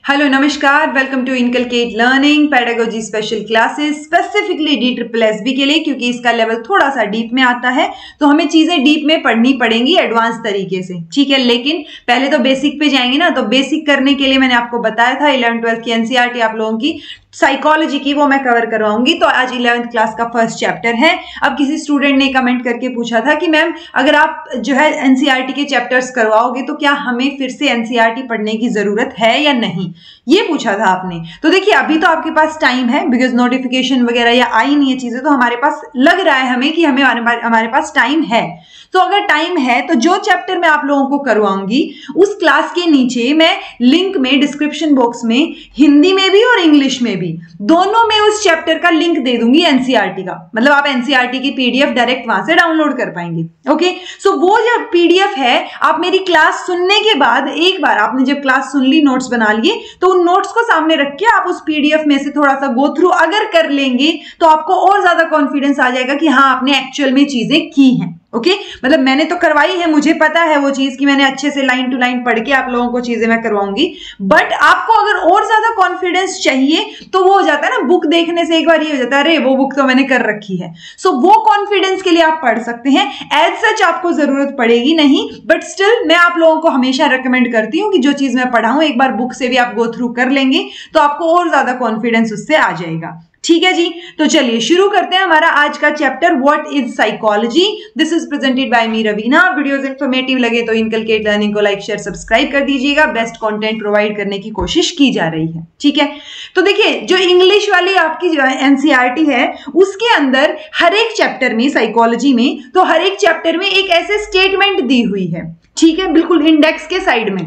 Hello नमस्कार, welcome to inculcate learning pedagogy special classes specifically DSSB के लिए, क्योंकि इसका लेवल थोड़ा सा डीप में आता है तो हमें चीजें डीप में पढ़नी पड़ेंगी एडवांस तरीके से। ठीक है, लेकिन पहले तो बेसिक पे जाएंगे ना। तो बेसिक करने के लिए मैंने आपको बताया था 11th-12th की NCERT आप लोगों की साइकोलॉजी की वो मैं कवर करवाऊंगी। तो आज 11th क्लास का फर्स्ट चैप्टर है। अब किसी स्टूडेंट ने कमेंट करके पूछा था कि मैम अगर आप जो है NCERT के चैप्टर्स करवाओगे तो क्या हमें फिर से NCERT पढ़ने की जरूरत है या नहीं, ये पूछा था आपने। तो देखिए अभी तो आपके पास टाइम है, बिकॉज नोटिफिकेशन वगैरह या आई नहीं है चीजें, तो हमारे पास लग रहा है हमें कि हमारे पास टाइम है। तो अगर टाइम है तो जो चैप्टर मैं आप लोगों को करवाऊंगी उस क्लास के नीचे मैं लिंक में डिस्क्रिप्शन बॉक्स में हिंदी में भी और इंग्लिश में भी दोनों में उस चैप्टर का लिंक दे दूंगी NCERT का। मतलब आप NCERT की PDF डायरेक्ट वहां से डाउनलोड कर पाएंगे। ओके, सो वो जो PDF है आप मेरी क्लास सुनने के बाद एक बार आपने जब क्लास सुन ली, नोट्स बना लिए, तो उन नोट्स को सामने रख के आप उस PDF में से थोड़ा सा गो थ्रू अगर कर लेंगे तो आपको और ज्यादा कॉन्फिडेंस आ जाएगा कि हाँ आपने एक्चुअल में चीजें की हैं। ओके, मतलब मैंने तो करवाई है, मुझे पता है वो चीज कि मैंने अच्छे से लाइन टू लाइन पढ़ के आप लोगों को चीजें मैं करवाऊंगी। बट आपको अगर और ज्यादा कॉन्फिडेंस चाहिए तो वो हो जाता है ना, बुक देखने से एक बार ये हो जाता है अरे वो बुक तो मैंने कर रखी है। सो वो कॉन्फिडेंस के लिए आप पढ़ सकते हैं। एज सच आपको जरूरत पड़ेगी नहीं, बट स्टिल मैं आप लोगों को हमेशा रिकमेंड करती हूँ कि जो चीज मैं पढ़ाऊं एक बार बुक से भी आप गो थ्रू कर लेंगे तो आपको और ज्यादा कॉन्फिडेंस उससे आ जाएगा। ठीक है जी, तो चलिए शुरू करते हैं हमारा आज का chapter what is psychology. This is presented by me Raveena. Videos informative लगे तो इनकलकेट लर्निंग को लाइक शेयर सब्सक्राइब कर दीजिएगा। बेस्ट कंटेंट प्रोवाइड करने की कोशिश की जा रही है। ठीक है, तो देखिए जो इंग्लिश वाली आपकी जो NCERT है उसके अंदर हर एक चैप्टर में साइकोलॉजी में, तो हर एक चैप्टर में एक ऐसे स्टेटमेंट दी हुई है। ठीक है, बिल्कुल इंडेक्स के साइड में।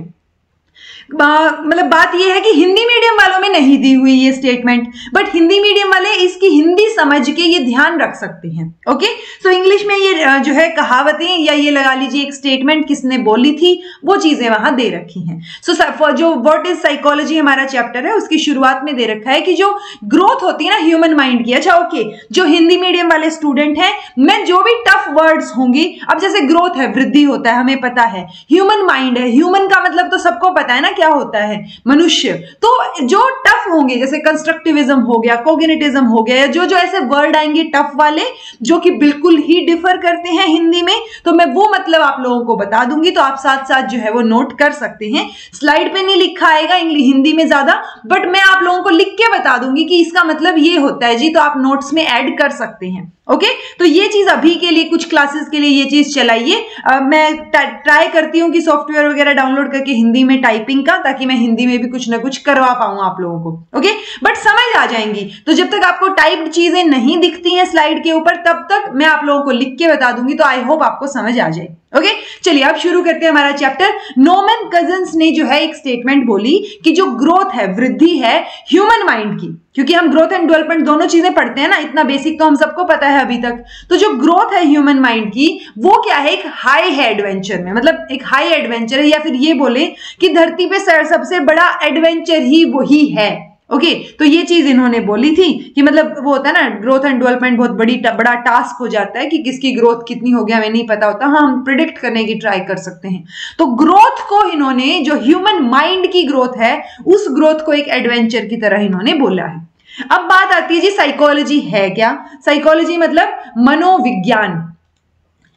मतलब बात यह है कि हिंदी मीडियम वालों में नहीं दी हुई ये स्टेटमेंट, बट हिंदी मीडियम वाले इसकी हिंदी समझ के ये ध्यान रख सकते हैं। ओके, सो इंग्लिश में ये जो है कहावतें या ये लगा लीजिए एक स्टेटमेंट किसने बोली थी वो चीजें वहां दे रखी हैं। सो जो व्हाट इज साइकोलॉजी हमारा चैप्टर है उसकी शुरुआत में दे रखा है कि जो ग्रोथ होती है ना ह्यूमन माइंड की। अच्छा ओके, जो हिंदी मीडियम वाले स्टूडेंट हैं, मैं जो भी टफ वर्ड्स होंगे, अब जैसे ग्रोथ है, वृद्धि होता है, हमें पता है। ह्यूमन माइंड है, ह्यूमन का मतलब तो सबको पता है ना क्या होता है, मनुष्य। तो जो टफ होंगे जैसे कंस्ट्रक्टिविज्म हो गया, कोग्निटिज्म हो गया, जो जो ऐसे वर्ड आएंगे टफ वाले जो कि बिल्कुल ही डिफर करते हैं हिंदी में, तो मैं वो मतलब आप लोगों को बता दूंगी, तो आप साथ साथ जो है वो नोट कर सकते हैं। स्लाइड पे नहीं लिखा आएगा हिंदी में ज्यादा, बट मैं आप लोगों को लिख के बता दूंगी कि इसका मतलब ये होता है जी, तो आप नोट्स में ऐड कर सकते हैं। ओके, तो ये चीज अभी के लिए कुछ क्लासेस के लिए ये चीज चलाइए। मैं ट्राई करती हूँ कि सॉफ्टवेयर वगैरह डाउनलोड करके हिंदी में टाइपिंग का, ताकि मैं हिंदी में भी कुछ ना कुछ करवा पाऊं आप लोगों को। ओके, बट समझ आ जाएंगी। तो जब तक आपको टाइप्ड चीजें नहीं दिखती हैं स्लाइड के ऊपर तब तक मैं आप लोगों को लिख के बता दूंगी, तो आई होप आपको समझ आ जाए। ओके, चलिए अब शुरू करते हैं हमारा चैप्टर। नॉर्मन कजिन्स ने जो है एक स्टेटमेंट बोली कि जो ग्रोथ है, वृद्धि है ह्यूमन माइंड की, क्योंकि हम ग्रोथ एंड डेवलपमेंट दोनों चीजें पढ़ते हैं ना, इतना बेसिक तो हम सबको पता है अभी तक। तो जो ग्रोथ है ह्यूमन माइंड की वो क्या है, एक हाई है एडवेंचर में, मतलब एक हाई एडवेंचर है, या फिर ये बोले कि धरती पे सबसे बड़ा एडवेंचर ही वही है। ओके, तो ये चीज इन्होंने बोली थी कि मतलब वो होता है ना, ग्रोथ एंड डेवलपमेंट बहुत बड़ा टास्क हो जाता है कि किसकी ग्रोथ कितनी होगी हमें नहीं पता होता। हाँ, हम प्रिडिक्ट करने की ट्राई कर सकते हैं। तो ग्रोथ को इन्होंने, जो ह्यूमन माइंड की ग्रोथ है, उस ग्रोथ को एक एडवेंचर की तरह इन्होंने बोला है। अब बात आती है जी साइकोलॉजी है क्या। साइकोलॉजी मतलब मनोविज्ञान।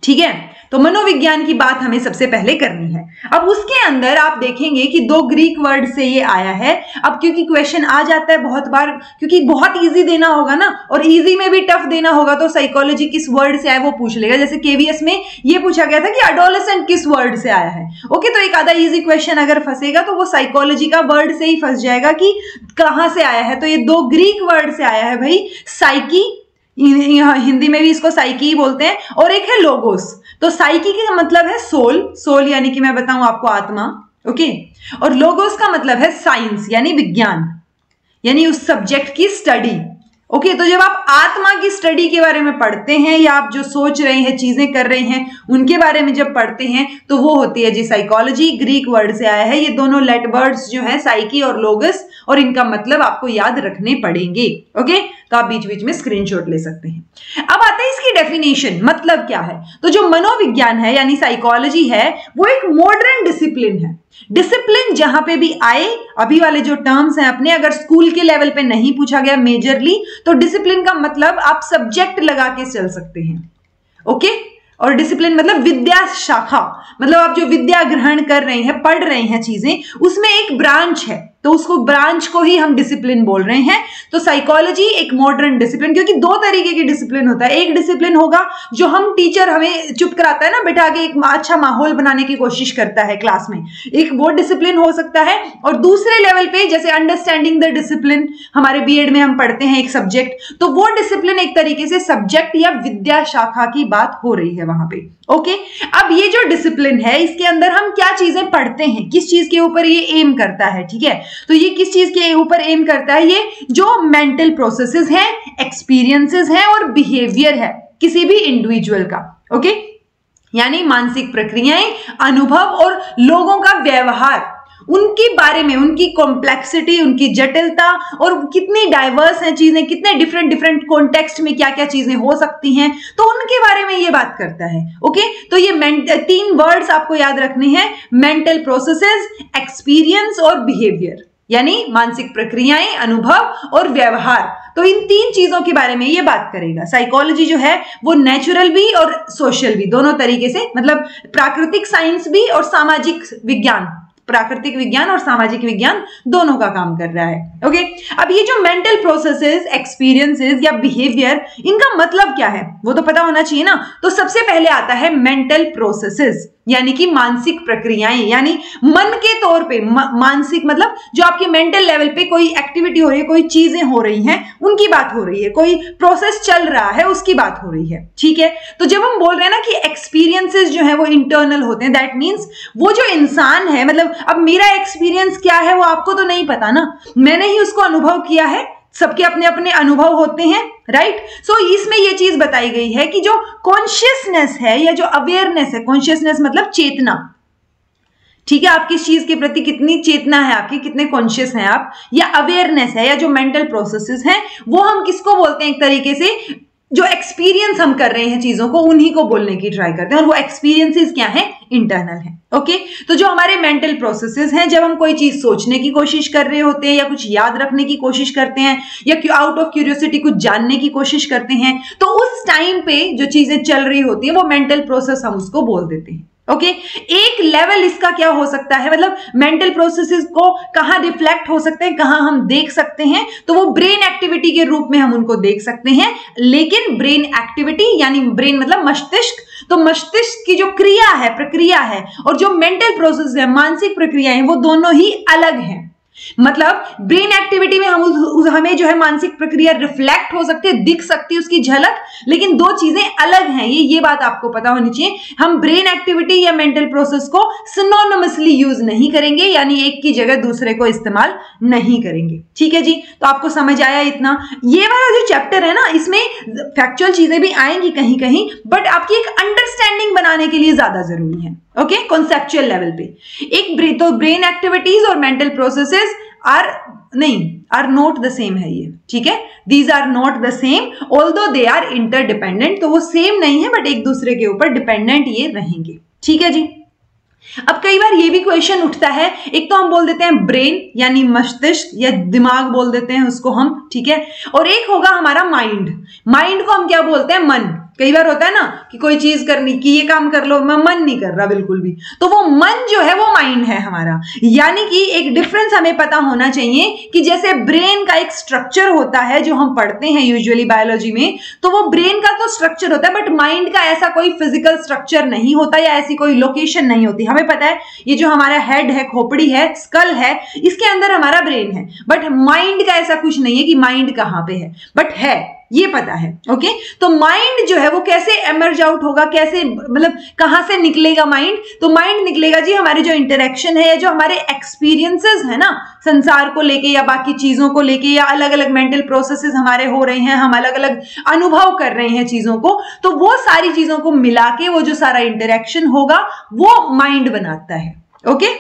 ठीक है, तो मनोविज्ञान की बात हमें सबसे पहले करनी है। अब उसके अंदर आप देखेंगे कि दो ग्रीक वर्ड से ये आया है। अब क्योंकि क्वेश्चन आ जाता है बहुत बार, क्योंकि बहुत इजी देना होगा ना, और इजी में भी टफ देना होगा, तो साइकोलॉजी किस वर्ड से आया वो पूछ लेगा। जैसे KVS में ये पूछा गया था कि एडोलेसेंट किस वर्ड से आया है। ओके, तो एक आधा इजी क्वेश्चन अगर फंसेगा तो वो साइकोलॉजी का वर्ड से ही फंस जाएगा कि कहां से आया है। तो ये दो ग्रीक वर्ड से आया है भाई, साइकी, हिंदी में भी इसको साइकी बोलते हैं, और एक है लोगोस। तो साइकी का मतलब है सोल, सोल यानी कि मैं बताऊं आपको आत्मा। ओके, और लोगोस का मतलब है साइंस यानी विज्ञान, यानी उस सब्जेक्ट की स्टडी। ओके, तो जब आप आत्मा की स्टडी के बारे में पढ़ते हैं, या आप जो सोच रहे हैं, चीजें कर रहे हैं, उनके बारे में जब पढ़ते हैं, तो वो होती है जी साइकोलॉजी। ग्रीक वर्ड से आया है। ये दोनों लेट वर्ड्स जो है साइकी और लोगस, और इनका मतलब आपको याद रखने पड़ेंगे। ओके, तो आप बीच बीच में स्क्रीनशॉट ले सकते हैं। अब आता है इसकी डेफिनेशन, मतलब क्या है। तो जो मनोविज्ञान है यानी साइकोलॉजी है वो एक मॉडर्न डिसिप्लिन है। डिसिप्लिन जहां पे भी आए, अभी वाले जो टर्म्स हैं अपने, अगर स्कूल के लेवल पे नहीं पूछा गया मेजरली, तो डिसिप्लिन का मतलब आप सब्जेक्ट लगा के चल सकते हैं। ओके, और डिसिप्लिन मतलब विद्या शाखा, मतलब आप जो विद्या ग्रहण कर रहे हैं, पढ़ रहे हैं चीजें, उसमें एक ब्रांच है, तो उसको ब्रांच को ही हम डिसिप्लिन बोल रहे हैं। तो साइकोलॉजी एक मॉडर्न डिसिप्लिन, क्योंकि दो तरीके की डिसिप्लिन होता है। एक डिसिप्लिन होगा जो हम टीचर हमें चुप कराता है ना, बिठा के एक अच्छा माहौल बनाने की कोशिश करता है क्लास में, एक वो डिसिप्लिन हो सकता है। और दूसरे लेवल पे जैसे अंडरस्टैंडिंग द डिसिप्लिन, हमारे बीएड में हम पढ़ते हैं एक सब्जेक्ट, तो वो डिसिप्लिन एक तरीके से सब्जेक्ट या विद्या शाखा की बात हो रही है वहां पे। ओके, अब ये जो डिसिप्लिन है इसके अंदर हम क्या चीजें पढ़ते हैं, किस चीज के ऊपर ये एम करता है, ठीक है। तो ये किस चीज के ऊपर एम करता है, ये जो मेंटल प्रोसेसेस हैं, एक्सपीरियंसेस हैं और बिहेवियर है किसी भी इंडिविजुअल का। ओके, यानी मानसिक प्रक्रियाएं, अनुभव और लोगों का व्यवहार, उनके बारे में, उनकी कॉम्प्लेक्सिटी, उनकी जटिलता और कितनी डाइवर्स हैं चीजें, कितने डिफरेंट कॉन्टेक्स्ट में क्या क्या चीजें हो सकती हैं, तो उनके बारे में ये बात करता है। ओके, तो ये 3 वर्ड्स आपको याद रखने हैं, मेंटल प्रोसेसेस, एक्सपीरियंस और बिहेवियर, यानी मानसिक प्रक्रियाएं, अनुभव और व्यवहार। तो इन 3 चीजों के बारे में ये बात करेगा। साइकोलॉजी जो है वो नेचुरल भी और सोशल भी, दोनों तरीके से, मतलब प्राकृतिक साइंस भी और सामाजिक विज्ञान, प्राकृतिक विज्ञान और सामाजिक विज्ञान दोनों का काम कर रहा है। ओके, अब ये जो मेंटल प्रोसेसेस, एक्सपीरियंसेस या बिहेवियर, इनका मतलब क्या है वो तो पता होना चाहिए ना। तो सबसे पहले आता है मेंटल प्रोसेसेस, यानी कि मानसिक प्रक्रियाएं, यानी मन के तौर पे, मानसिक मतलब जो आपके मेंटल लेवल पे कोई एक्टिविटी हो रही है, कोई चीजें हो रही हैं, उनकी बात हो रही है, कोई प्रोसेस चल रहा है, उसकी बात हो रही है, ठीक है। तो जब हम बोल रहे हैं ना कि एक्सपीरियंसेस जो है वो इंटरनल होते हैं, दैट मीन्स वो जो इंसान है, मतलब अब मेरा एक्सपीरियंस क्या है वो आपको तो नहीं पता ना, मैंने ही उसको अनुभव किया है, सबके अपने अपने अनुभव होते हैं, राइट। सो इसमें ये चीज बताई गई है कि जो कॉन्शियसनेस है या जो अवेयरनेस है, कॉन्शियसनेस मतलब चेतना, ठीक है, आप किस चीज के प्रति कितनी चेतना है आपकी, कितने कॉन्शियस हैं आप, या अवेयरनेस है, या जो मेंटल प्रोसेसेस हैं, वो हम किसको बोलते हैं, एक तरीके से जो एक्सपीरियंस हम कर रहे हैं चीजों को, उन्हीं को बोलने की ट्राई करते हैं। और वो एक्सपीरियंसेस क्या है, इंटरनल है। ओके, तो जो हमारे मेंटल प्रोसेसेस हैं, जब हम कोई चीज सोचने की कोशिश कर रहे होते हैं या कुछ याद रखने की कोशिश करते हैं या आउट ऑफ क्यूरियोसिटी कुछ जानने की कोशिश करते हैं, तो उस टाइम पे जो चीजें चल रही होती है वो मेंटल प्रोसेस हम उसको बोल देते हैं। ओके, एक लेवल इसका क्या हो सकता है, मतलब मेंटल प्रोसेसेस को कहां रिफ्लेक्ट हो सकते हैं, कहां हम देख सकते हैं, तो वो ब्रेन एक्टिविटी के रूप में हम उनको देख सकते हैं। लेकिन ब्रेन एक्टिविटी यानी ब्रेन मतलब मस्तिष्क, तो मस्तिष्क की जो क्रिया है, प्रक्रिया है, और जो मेंटल प्रोसेस है, मानसिक प्रक्रिया है, वो दोनों ही अलग हैं। मतलब ब्रेन एक्टिविटी में हमें जो है मानसिक प्रक्रिया रिफ्लेक्ट हो सकती है, दिख सकती है उसकी झलक, लेकिन दो चीजें अलग हैं, ये बात आपको पता होनी चाहिए। हम ब्रेन एक्टिविटी या मेंटल प्रोसेस को सिनोनिमसली यूज नहीं करेंगे, यानी एक की जगह दूसरे को इस्तेमाल नहीं करेंगे, ठीक है जी। तो आपको समझ आया इतना। ये वाला जो चैप्टर है ना, इसमें फैक्चुअल चीजें भी आएंगी कहीं कहीं, बट आपकी एक अंडरस्टैंडिंग बनाने के लिए ज्यादा जरूरी है। ओके, कॉन्सेप्चुअल लेवल पे एक तो ब्रेन एक्टिविटीज और mental processes are not the same है ये, ठीक है। These are not the same although they are interdependent, तो वो सेम नहीं है बट एक दूसरे के ऊपर डिपेंडेंट ये रहेंगे, ठीक है जी। अब कई बार ये भी क्वेश्चन उठता है, एक तो हम बोल देते हैं ब्रेन यानी मस्तिष्क या दिमाग बोल देते हैं उसको हम, ठीक है, और एक होगा हमारा माइंड। माइंड को हम क्या बोलते हैं, मन। कई बार होता है ना कि कोई चीज करनी कि ये काम कर लो, मैं मन नहीं कर रहा बिल्कुल भी, तो वो मन जो है वो माइंड है हमारा। यानी कि एक डिफरेंस हमें पता होना चाहिए कि जैसे ब्रेन का एक स्ट्रक्चर होता है जो हम पढ़ते हैं यूजुअली बायोलॉजी में, तो वो ब्रेन का तो स्ट्रक्चर होता है, बट माइंड का ऐसा कोई फिजिकल स्ट्रक्चर नहीं होता या ऐसी कोई लोकेशन नहीं होती। हमें पता है ये जो हमारा हेड है, खोपड़ी है, स्कल है, इसके अंदर हमारा ब्रेन है, बट माइंड का ऐसा कुछ नहीं है कि माइंड कहां पे है, बट है, ये पता है। ओके, तो माइंड जो है वो कैसे एमर्ज आउट होगा, कैसे मतलब कहां से निकलेगा माइंड, तो माइंड निकलेगा जी हमारे जो इंटरेक्शन है, जो हमारे एक्सपीरियंसेस है ना संसार को लेके या बाकी चीजों को लेके, या अलग अलग मेंटल प्रोसेसेस हमारे हो रहे हैं, हम अलग अलग अनुभव कर रहे हैं चीजों को, तो वो सारी चीजों को मिला के वो जो सारा इंटरेक्शन होगा वो माइंड बनाता है। ओके,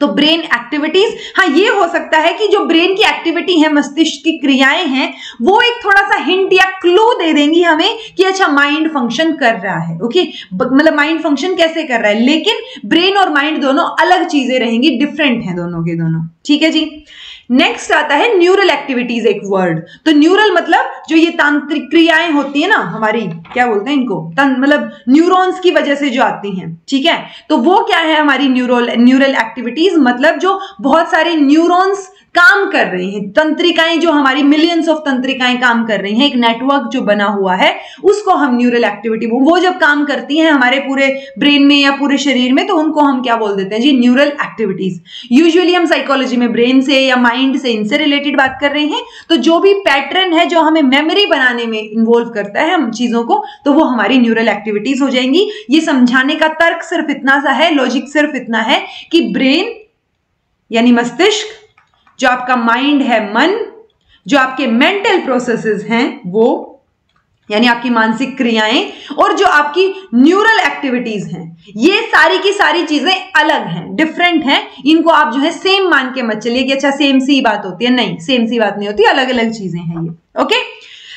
तो ब्रेन एक्टिविटीज, हाँ ये हो सकता है कि जो ब्रेन की एक्टिविटी है, मस्तिष्क की क्रियाएं हैं, वो एक थोड़ा सा हिंट या क्लू दे देंगी हमें कि अच्छा माइंड फंक्शन कर रहा है। ओके, मतलब माइंड फंक्शन कैसे कर रहा है, लेकिन ब्रेन और माइंड दोनों अलग चीजें रहेंगी, डिफरेंट हैं दोनों के दोनों। ठीक है जी। नेक्स्ट आता है न्यूरल एक्टिविटीज, एक वर्ड। तो न्यूरल मतलब जो ये तांत्रिक क्रियाएं होती है ना हमारी, क्या बोलते हैं इनको, मतलब न्यूरॉन्स की वजह से जो आती हैं। ठीक है, तो वो क्या है हमारी न्यूरल एक्टिविटीज, मतलब जो बहुत सारे न्यूरॉन्स काम कर रही हैं, तंत्रिकाएं जो हमारी मिलियंस ऑफ तंत्रिकाएं काम कर रही हैं, एक नेटवर्क जो बना हुआ है, उसको हम न्यूरल एक्टिविटी, वो जब काम करती हैं हमारे पूरे ब्रेन में या पूरे शरीर में, तो उनको हम क्या बोल देते हैं जी, न्यूरल एक्टिविटीज। यूजुअली हम साइकोलॉजी में ब्रेन से या माइंड से, इनसे रिलेटेड बात कर रहे हैं। तो जो भी पैटर्न है जो हमें मेमोरी बनाने में इन्वॉल्व करता है हम चीजों को, तो वो हमारी न्यूरल एक्टिविटीज हो जाएंगी। ये समझाने का तर्क सिर्फ इतना सा है, लॉजिक सिर्फ इतना है कि ब्रेन यानी मस्तिष्क, जो आपका माइंड है मन, जो आपके मेंटल प्रोसेसेस हैं वो यानी आपकी मानसिक क्रियाएं, और जो आपकी न्यूरल एक्टिविटीज हैं, ये सारी की सारी चीजें अलग हैं, डिफरेंट हैं। इनको आप जो है सेम मान के मत चलिए कि अच्छा सेम सी बात होती है, नहीं, सेम सी बात नहीं होती, अलग अलग चीजें हैं ये। ओके,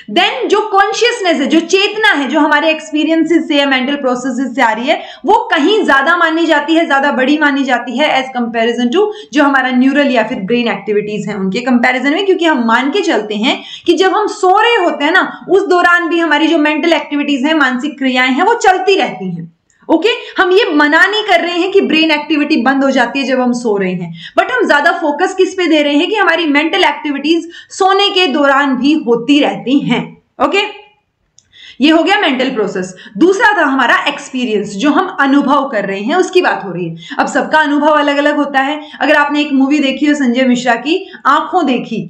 देन जो कॉन्शियसनेस है, जो चेतना है, जो हमारे एक्सपीरियंसेस से या मेंटल प्रोसेसेस से आ रही है, वो कहीं ज्यादा मानी जाती है, ज्यादा बड़ी मानी जाती है एज कंपैरिजन टू जो हमारा न्यूरल या फिर ब्रेन एक्टिविटीज हैं उनके कंपैरिजन में। क्योंकि हम मान के चलते हैं कि जब हम सो रहे होते हैं ना, उस दौरान भी हमारी जो मेंटल एक्टिविटीज हैं, मानसिक क्रियाएं हैं, वो चलती रहती हैं। ओके, हम ये मना नहीं कर रहे हैं कि ब्रेन एक्टिविटी बंद हो जाती है जब हम सो रहे हैं, बट हम ज्यादा फोकस किस पे दे रहे हैं कि हमारी मेंटल एक्टिविटीज सोने के दौरान भी होती रहती हैं। ओके, ये हो गया मेंटल प्रोसेस। दूसरा था हमारा एक्सपीरियंस, जो हम अनुभव कर रहे हैं उसकी बात हो रही है। अब सबका अनुभव अलग अलग होता है। अगर आपने एक मूवी देखी हो संजय मिश्रा की, आंखों देखी,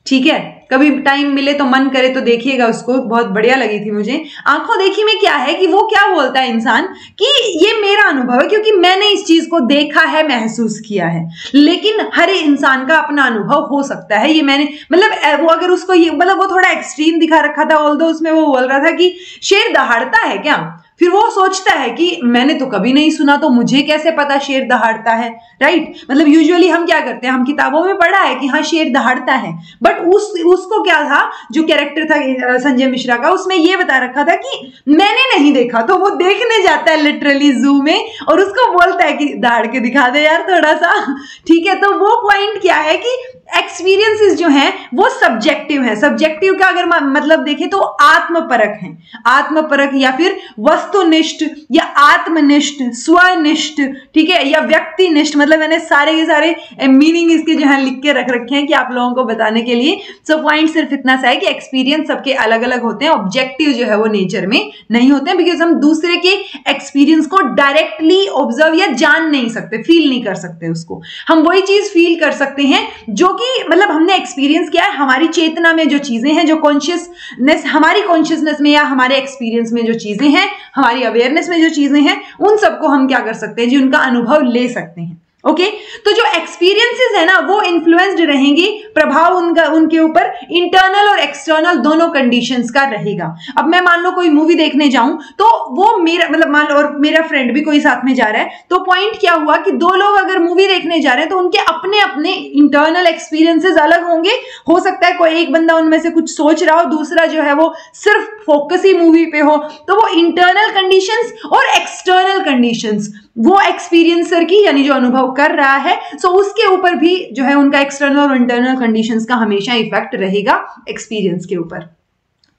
ठीक है, कभी टाइम मिले तो मन करे तो देखिएगा उसको, बहुत बढ़िया लगी थी मुझे। आंखों देखी में क्या है कि वो क्या बोलता है इंसान कि ये मेरा अनुभव है क्योंकि मैंने इस चीज को देखा है, महसूस किया है। लेकिन हर इंसान का अपना अनुभव हो सकता है, ये मैंने मतलब वो अगर उसको ये मतलब वो थोड़ा एक्सट्रीम दिखा रखा था, ऑल्दो उसमें वो बोल रहा था कि शेर दहाड़ता है क्या, फिर वो सोचता है कि मैंने तो कभी नहीं सुना, तो मुझे कैसे पता शेर दहाड़ता है, राइट। मतलब यूजुअली हम क्या करते हैं, हम किताबों में पढ़ा है कि हाँ शेर दहाड़ता है, बट उसको क्या था, जो कैरेक्टर था संजय मिश्रा का, उसमें ये बता रखा था कि मैंने नहीं देखा। तो वो देखने जाता है लिटरली जू में और उसको बोलता है कि दहाड़ के दिखा दे यार थोड़ा सा, ठीक है। तो वो पॉइंट क्या है कि एक्सपीरियंसेस जो हैं वो सब्जेक्टिव है। सब्जेक्टिव का अगर मतलब देखें तो आत्मपरक है, आत्मपरक या फिर वस्तुनिष्ठ या आत्मनिष्ठ, स्वनिष्ठ, ठीक है, या व्यक्तिनिष्ठ। मतलब मैंने सारे के सारे मीनिंग इसके जो है लिख के रख रखे हैं कि आप लोगों को बताने के लिए। सो पॉइंट सिर्फ इतना सा है कि एक्सपीरियंस सबके अलग अलग होते हैं, ऑब्जेक्टिव जो है वो नेचर में नहीं होते हैं, बिकॉज हम दूसरे के एक्सपीरियंस को डायरेक्टली ऑब्जर्व या जान नहीं सकते, फील नहीं कर सकते उसको। हम वही चीज फील कर सकते हैं जो कि मतलब हमने एक्सपीरियंस किया है। हमारी चेतना में जो चीजें हैं, जो कॉन्शियसनेस, हमारी कॉन्शियसनेस में या हमारे एक्सपीरियंस में जो चीजें हैं, हमारी अवेयरनेस में जो चीजें हैं, उन सबको हम क्या कर सकते हैं जी, उनका अनुभव ले सकते हैं। ओके, तो जो एक्सपीरियंसेस है ना वो इन्फ्लुएंस्ड रहेंगी, प्रभाव उनके ऊपर इंटरनल और एक्सटर्नल दोनों कंडीशंस का रहेगा। अब मैं मान लो कोई मूवी देखने जाऊं तो वो मेरा मतलब मान लो, और मेरा फ्रेंड भी कोई साथ में जा रहा है, तो पॉइंट क्या हुआ कि दो लोग अगर मूवी देखने जा रहे हैं तो उनके अपने अपने इंटरनल एक्सपीरियंसेस अलग होंगे। हो सकता है कोई एक बंदा उनमें से कुछ सोच रहा हो, दूसरा जो है वो सिर्फ फोकस ही मूवी पे हो। तो वो इंटरनल कंडीशंस और एक्सटर्नल कंडीशंस, वो एक्सपीरियंसर की यानी जो अनुभव कर रहा है, सो उसके ऊपर भी जो है उनका एक्सटर्नल और इंटरनल कंडीशंस का हमेशा इफेक्ट रहेगा एक्सपीरियंस के ऊपर।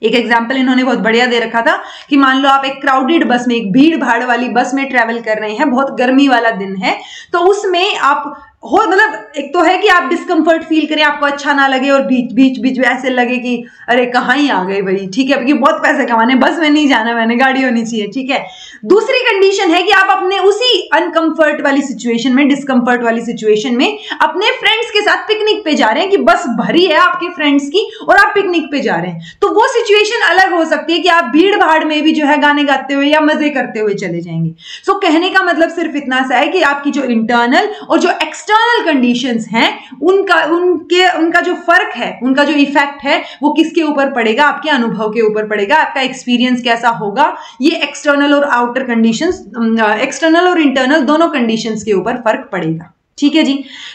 एक एग्जाम्पल इन्होंने बहुत बढ़िया दे रखा था कि मान लो आप एक क्राउडेड बस में, एक भीड़ भाड़ वाली बस में ट्रेवल कर रहे हैं, बहुत गर्मी वाला दिन है, तो उसमें आप हो मतलब एक तो है कि आप डिस्कम्फर्ट फील करें, आपको अच्छा ना लगे, और बीच में ऐसे लगे कि अरे कहाँ ही आ गए भाई, ठीक है, क्योंकि बहुत पैसे कमाने, बस में नहीं जाना मैंने, गाड़ी होनी चाहिए, ठीक है। दूसरी कंडीशन है कि आप अपने उसी अनकंफर्ट वाली सिचुएशन में, डिस्कम्फर्ट वाली सिचुएशन में अपने फ्रेंड्स के साथ पिकनिक पे जा रहे हैं, कि बस भरी है आपके फ्रेंड्स की और आप पिकनिक पे जा रहे हैं। तो वो सिचुएशन अलग हो सकती है कि आप भीड़ भाड़ में भी जो है गाने गाते हुए या मजे करते हुए चले जाएंगे। सो कहने का मतलब सिर्फ इतना सा है कि आपकी जो इंटरनल और जो एक्सटर्नल कंडीशंस हैं, उनका जो फर्क है, उनका जो इफेक्ट है, वो किसके ऊपर पड़ेगा, आपके अनुभव के ऊपर पड़ेगा, आपका एक्सपीरियंस कैसा होगा, ये एक्सटर्नल और आउटर कंडीशंस, एक्सटर्नल और इंटरनल दोनों कंडीशंस के ऊपर फर्क पड़ेगा। ठीक है जी।